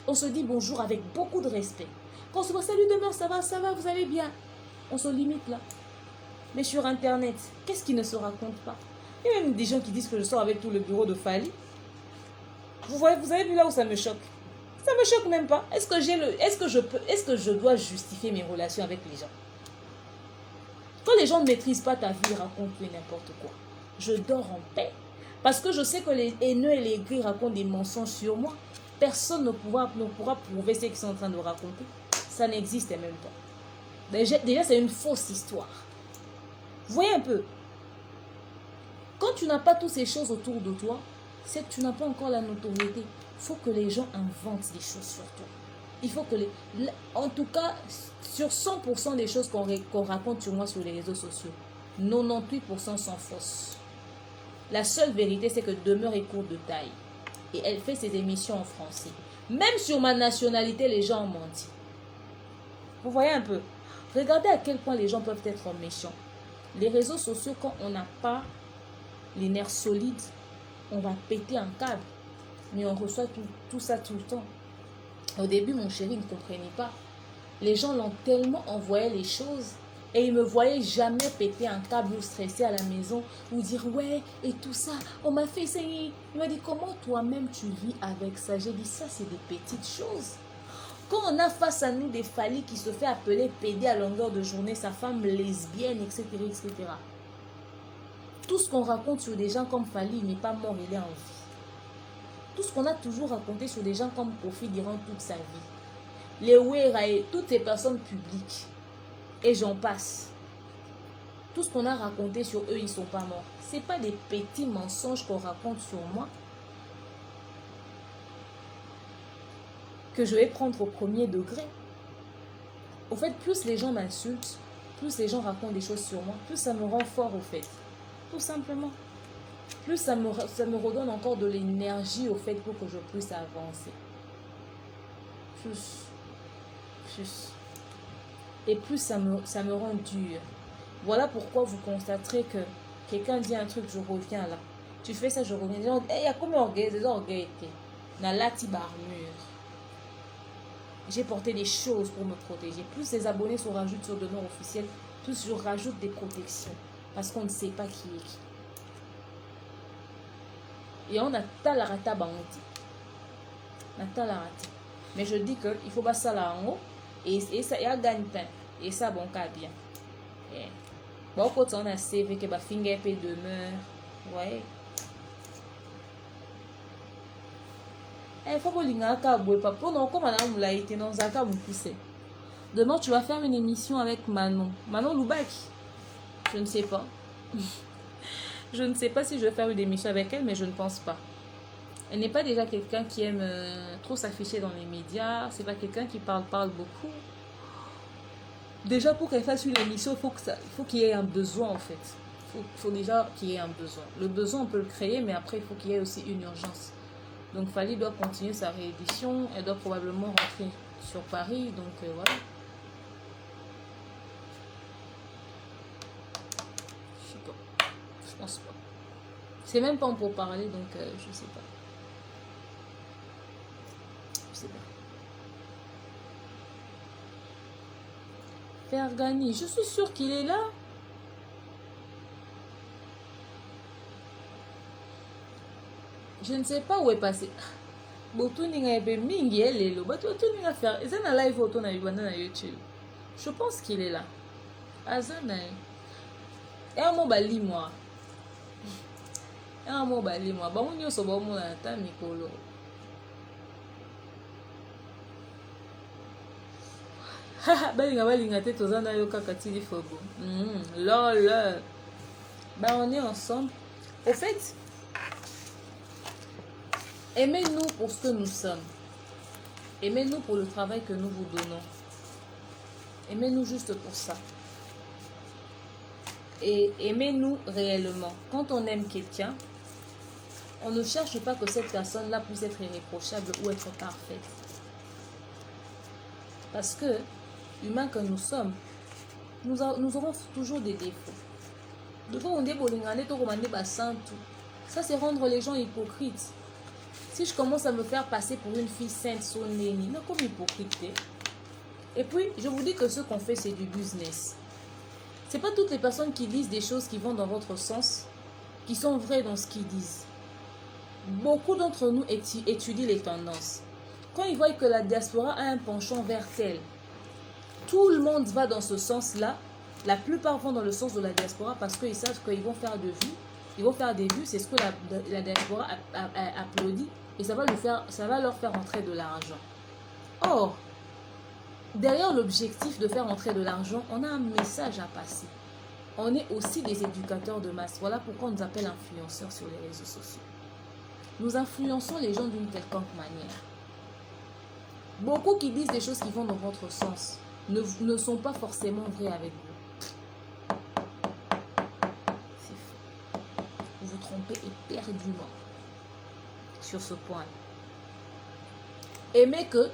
On se dit bonjour avec beaucoup de respect. Quand on se voit, salut Demeure, ça va, vous allez bien. On se limite là. Mais sur internet, qu'est-ce qui ne se raconte pas? Il y a même des gens qui disent que je sors avec tout le bureau de Fally. Vous voyez, vous avez vu là où ça me choque? Ça me choque même pas. Est-ce que je dois justifier mes relations avec les gens? Quand les gens ne maîtrisent pas ta vie, ils racontent tout et n'importe quoi. Je dors en paix. Parce que je sais que les haineux et les gris racontent des mensonges sur moi. Personne ne pourra prouver ce qu'ils sont en train de raconter. Ça n'existe même pas. Déjà c'est une fausse histoire. Vous voyez un peu? Quand tu n'as pas toutes ces choses autour de toi, c'est que tu n'as pas encore la notoriété. Il faut que les gens inventent des choses sur toi. Il faut que en tout cas, sur 100% des choses qu'on raconte sur moi sur les réseaux sociaux, 98% sont fausses. La seule vérité, c'est que Demeure est courte de taille. Et elle fait ses émissions en français. Même sur ma nationalité, les gens ont menti. Vous voyez un peu? Regardez à quel point les gens peuvent être méchants. Les réseaux sociaux, quand on n'a pas les nerfs solides, on va péter un câble. Mais on reçoit tout ça tout le temps. Au début, mon chéri ne comprenait pas. Les gens l'ont tellement envoyé les choses et il me voyait jamais péter un câble ou stresser à la maison ou dire ouais et tout ça, on m'a fait ça. Il m'a dit comment toi-même tu vis avec ça. J'ai dit ça c'est des petites choses. Quand on a face à nous des Fally qui se fait appeler PD à longueur de journée, sa femme lesbienne, etc., etc. Tout ce qu'on raconte sur des gens comme Fally, il n'est pas mort, il est en vie. Tout ce qu'on a toujours raconté sur des gens comme Kofi durant toute sa vie. Les Wera et toutes ces personnes publiques. Et j'en passe. Tout ce qu'on a raconté sur eux, ils ne sont pas morts. Ce n'est pas des petits mensonges qu'on raconte sur moi que je vais prendre au premier degré. Au fait, plus les gens m'insultent, plus les gens racontent des choses sur moi, plus ça me rend fort au fait. Tout simplement. Plus ça me redonne encore de l'énergie au fait pour que je puisse avancer. Plus. Et plus ça me rend dur. Voilà pourquoi vous constaterez que quelqu'un dit un truc, je reviens là. Tu fais ça, je reviens. Il y a combien d'orgueil dans la armure. J'ai porté des choses pour me protéger. Plus les abonnés se rajoutent sur Demeure officiel, plus je rajoute des protections. Parce qu'on ne sait pas qui est qui. Et on a talarata bandi. On a talarata. Mais je dis qu'il faut pas ça là en haut. Et ça, il y a gagne-pain. Et ça, bon, cas bien. Bon, quand on a CV que ma finger peut Demeure. Ouais. Il faut que l'ingaka papa. Non, comme on l'a été dans un cas, vous poussez. Demain, tu vas faire une émission avec Manon. Manon Loubaki. Je ne sais pas. Je ne sais pas si je vais faire une émission avec elle, mais je ne pense pas. Elle n'est pas déjà quelqu'un qui aime trop s'afficher dans les médias. C'est pas quelqu'un qui parle beaucoup. Déjà, pour qu'elle fasse une émission, il faut qu'il y ait un besoin, en fait. Il faut déjà qu'il y ait un besoin. Le besoin, on peut le créer, mais après, il faut qu'il y ait aussi une urgence. Donc, Fally doit continuer sa réédition. Elle doit probablement rentrer sur Paris. Donc, voilà. Je sais pas. Je pense pas. C'est même pas pour parler, donc je sais pas. Je sais pas. Fergani, je suis sûre qu'il est là. Je ne sais pas où est passé. Je pense qu'il est là. Et un mot bali moi. Et un mot bali moi. Bah on y a bon mon ata mikolo. Balinga tête aux anda yo kakatili fogo. Lol. Bah on est ensemble. Au fait, aimez-nous pour ce que nous sommes. Aimez-nous pour le travail que nous vous donnons. Aimez-nous juste pour ça. Et aimez-nous réellement. Quand on aime quelqu'un, on ne cherche pas que cette personne-là puisse être irréprochable ou être parfaite. Parce que, humains que nous sommes, nous aurons toujours des défauts. Ça, c'est rendre les gens hypocrites. Si je commence à me faire passer pour une fille sainte, sonnénie, non comme hypocrite. Et puis, je vous dis que ce qu'on fait, c'est du business. C'est pas toutes les personnes qui disent des choses qui vont dans votre sens, qui sont vraies dans ce qu'ils disent. Beaucoup d'entre nous étudient les tendances. Quand ils voient que la diaspora a un penchant vers tel, tout le monde va dans ce sens-là. La plupart vont dans le sens de la diaspora parce qu'ils savent qu'ils vont faire de vues. Ils vont faire des vues, c'est ce que la diaspora applaudit et ça va leur faire entrer de l'argent. Or, derrière l'objectif de faire entrer de l'argent, on a un message à passer. On est aussi des éducateurs de masse. Voilà pourquoi on nous appelle influenceurs sur les réseaux sociaux. Nous influençons les gens d'une quelconque manière. Beaucoup qui disent des choses qui vont dans votre sens ne sont pas forcément vraies avec vous. C'est faux. Vous vous trompez. tromper éperdument sur ce point. Aimer que,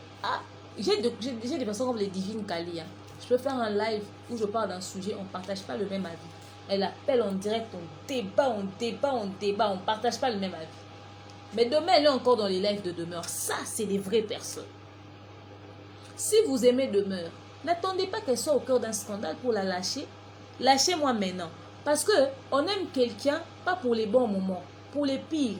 j'ai des personnes comme les Divines Kali. Je peux faire un live où je parle d'un sujet, on ne partage pas le même avis. Elle appelle en direct, on débat, on ne partage pas le même avis. Mais demain, elle est encore dans les lives de demeure. Ça, c'est des vraies personnes. Si vous aimez demeure, n'attendez pas qu'elle soit au cœur d'un scandale pour la lâcher. Lâchez-moi maintenant. Parce que on aime quelqu'un, pas pour les bons moments, pour les pires.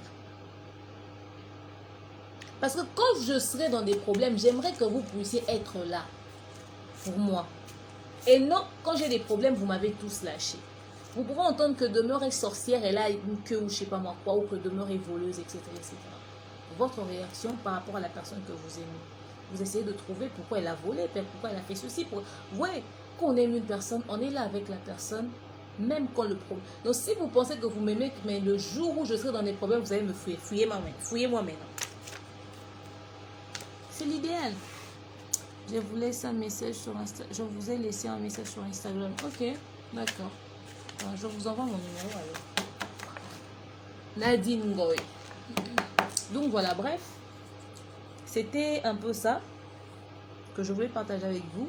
Parce que quand je serai dans des problèmes, j'aimerais que vous puissiez être là pour moi. Et non, quand j'ai des problèmes, vous m'avez tous lâché. Vous pouvez entendre que demeure est sorcière, elle a une queue ou je sais pas moi quoi, ou que demeure est voleuse, etc., etc. Votre réaction par rapport à la personne que vous aimez. Vous essayez de trouver pourquoi elle a volé, pourquoi elle a fait ceci. Ouais, quand on aime une personne, on est là avec la personne, même quand le problème. Donc si vous pensez que vous m'aimez, mais le jour où je serai dans des problèmes, vous allez me fouiller. Fouillez-moi maintenant. C'est l'idéal. Je vous laisse un message sur Instagram. Je vous ai laissé un message sur Instagram. Ok, d'accord. Je vous envoie mon numéro alors. Nadine Ngoy. Donc voilà, bref. C'était un peu ça que je voulais partager avec vous.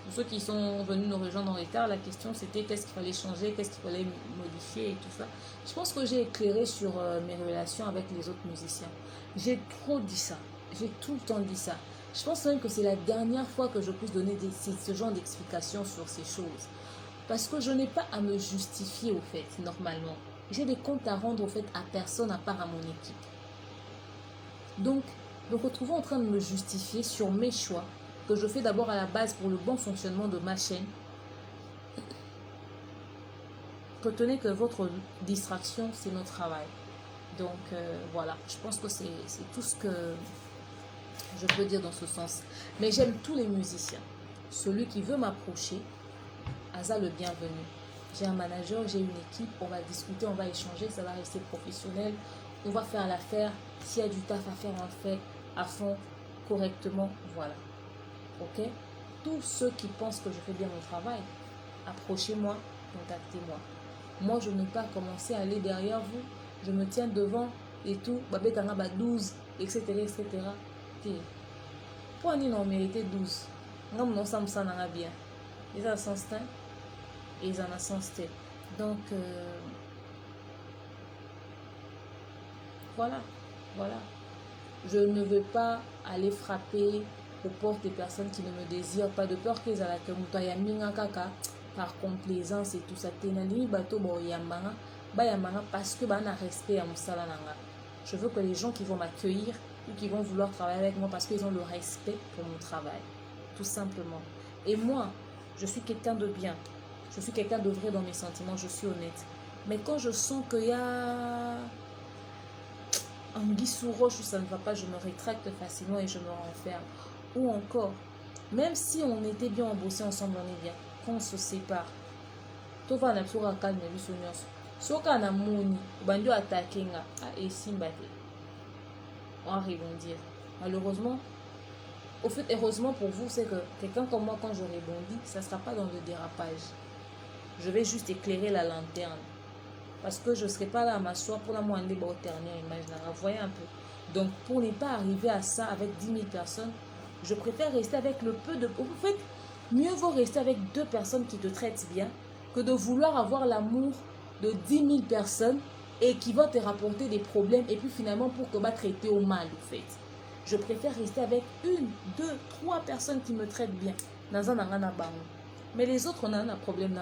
Pour ceux qui sont venus nous rejoindre en retard, la question c'était qu'est-ce qu'il fallait changer, qu'est-ce qu'il fallait modifier et tout ça. Je pense que j'ai éclairé sur mes relations avec les autres musiciens. J'ai trop dit ça. J'ai tout le temps dit ça. Je pense même que c'est la dernière fois que je puisse donner ce genre d'explications sur ces choses. Parce que je n'ai pas à me justifier au fait, normalement. J'ai des comptes à rendre au fait à personne à part à mon équipe. Donc, me retrouvant en train de me justifier sur mes choix, que je fais d'abord à la base pour le bon fonctionnement de ma chaîne. Retenez que votre distraction, c'est notre travail. Donc, voilà. Je pense que c'est tout ce que je peux dire dans ce sens. Mais j'aime tous les musiciens. Celui qui veut m'approcher, Aza le bienvenu. J'ai un manager, j'ai une équipe, on va discuter, on va échanger, ça va rester professionnel. On va faire l'affaire. S'il y a du taf à faire, on le fait à fond, correctement. Voilà. Ok? Tous ceux qui pensent que je fais bien mon travail, approchez-moi, contactez-moi. Moi, je n'ai pas commencé à aller derrière vous. Je me tiens devant et tout. Babé Tangaba 12, etc. etc. Pour nous, on méritait 12. Nous, nous sommes ça bien. Ils ont un sens et ils ont un sens. Donc, voilà. Je ne veux pas aller frapper aux portes des personnes qui ne me désirent pas, de peur qu'ils aient la par complaisance et tout ça. Parce que respect à Moussalananga. Je veux que les gens qui vont m'accueillir ou qui vont vouloir travailler avec moi parce qu'ils ont le respect pour mon travail. Tout simplement. Et moi, je suis quelqu'un de bien. Je suis quelqu'un de vrai dans mes sentiments. Je suis honnête. Mais quand je sens qu'il y a un guissou roche où ça ne va pas, je me rétracte facilement et je me renferme. Ou encore, même si on était bien, on bossait ensemble, on est bien. Quand on se sépare, tout va na psora calme na biso nyonso. Soka na moni, bandi attaquer nga, et simbate. On va rebondir. Malheureusement, au fait, heureusement pour vous, c'est que quelqu'un comme moi, quand je rebondis, ça ne sera pas dans le dérapage. Je vais juste éclairer la lanterne. Parce que je ne serai pas là à m'asseoir pour la moindre dernière image. Vous voyez un peu. Donc, pour ne pas arriver à ça avec 10 000 personnes, je préfère rester avec le peu de... En fait, mieux vaut rester avec 2 personnes qui te traitent bien que de vouloir avoir l'amour de 10 000 personnes et qui vont te rapporter des problèmes et puis finalement pour te traiter au mal, en fait. Je préfère rester avec 1, 2, 3 personnes qui me traitent bien. Mais les autres, on a un problème.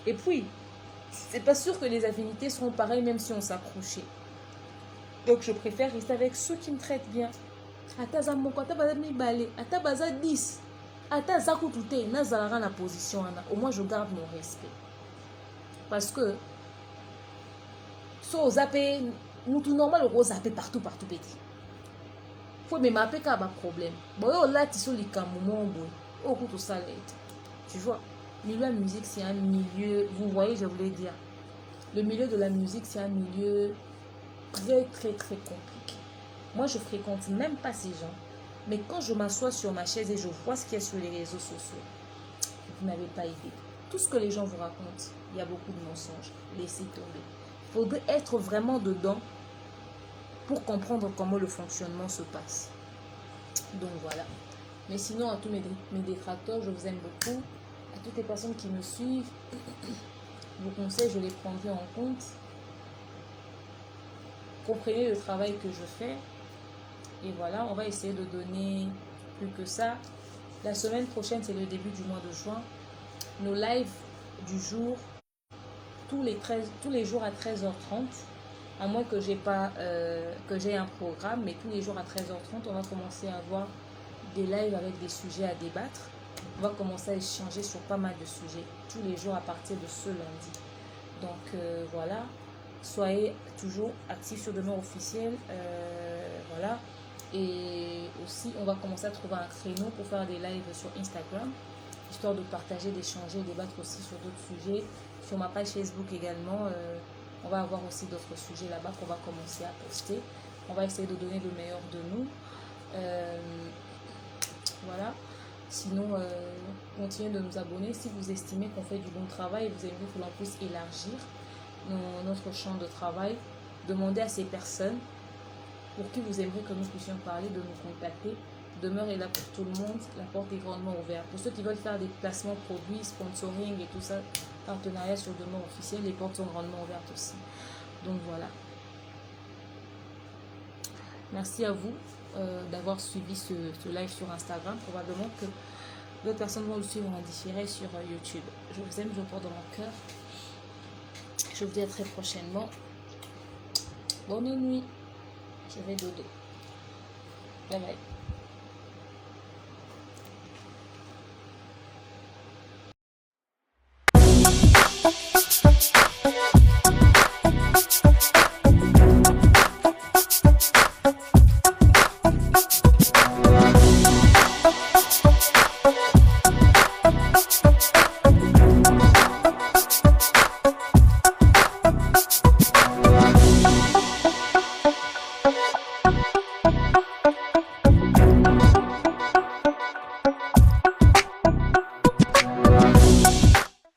Et puis, c'est pas sûr que les affinités seront pareilles même si on s'accrochait. Donc je préfère rester avec ceux qui me traitent bien. Ata moko, ata baza mibale, ata baza 10, ata zakutute, nazalaka na position ana. Au moins je garde mon respect. Parce que so zappé, nous tout normal on zappé partout petit. Faut me mapper quand il y a un problème. Bon là tu sont les camomons boy. Oh tout ça là. Tu vois. Le milieu de la musique, c'est un milieu, vous voyez, je voulais dire, le milieu de la musique, c'est un milieu très compliqué. Moi, je fréquente même pas ces gens, mais quand je m'assois sur ma chaise et je vois ce qu'il y a sur les réseaux sociaux, vous n'avez pas idée. Tout ce que les gens vous racontent, il y a beaucoup de mensonges. Laissez tomber. faudrait être vraiment dedans pour comprendre comment le fonctionnement se passe. Donc voilà. Mais sinon, à tous mes détracteurs, je vous aime beaucoup. À toutes les personnes qui me suivent, vos conseils, je les prendrai en compte. Comprenez le travail que je fais. Et voilà, on va essayer de donner plus que ça. La semaine prochaine, c'est le début du mois de juin. Nos lives du jour, tous les jours à 13h30. À moins que j'ai un programme, mais tous les jours à 13h30, on va commencer à avoir des lives avec des sujets à débattre. On va commencer à échanger sur pas mal de sujets tous les jours à partir de ce lundi. Donc voilà, soyez toujours actifs sur Demeure Officielle. Voilà. Et aussi, on va commencer à trouver un créneau pour faire des lives sur Instagram, histoire de partager, d'échanger, débattre aussi sur d'autres sujets. Sur ma page Facebook également, on va avoir aussi d'autres sujets là-bas qu'on va commencer à poster. On va essayer de donner le meilleur de nous. Voilà. Sinon, continuez de nous abonner. Si vous estimez qu'on fait du bon travail et vous aimeriez que l'on puisse élargir notre champ de travail, demandez à ces personnes pour qui vous aimeriez que nous puissions parler de nous contacter. Demeure est là pour tout le monde. La porte est grandement ouverte. Pour ceux qui veulent faire des placements produits, sponsoring et tout ça, partenariat sur Demeure Officielle, les portes sont grandement ouvertes aussi. Donc voilà. Merci à vous d'avoir suivi ce live sur Instagram. Probablement que d'autres personnes vont le suivre en différé sur YouTube. Je vous aime, je vous porte dans mon cœur. Je vous dis à très prochainement. Bonne nuit. Je vais dodo. Bye bye.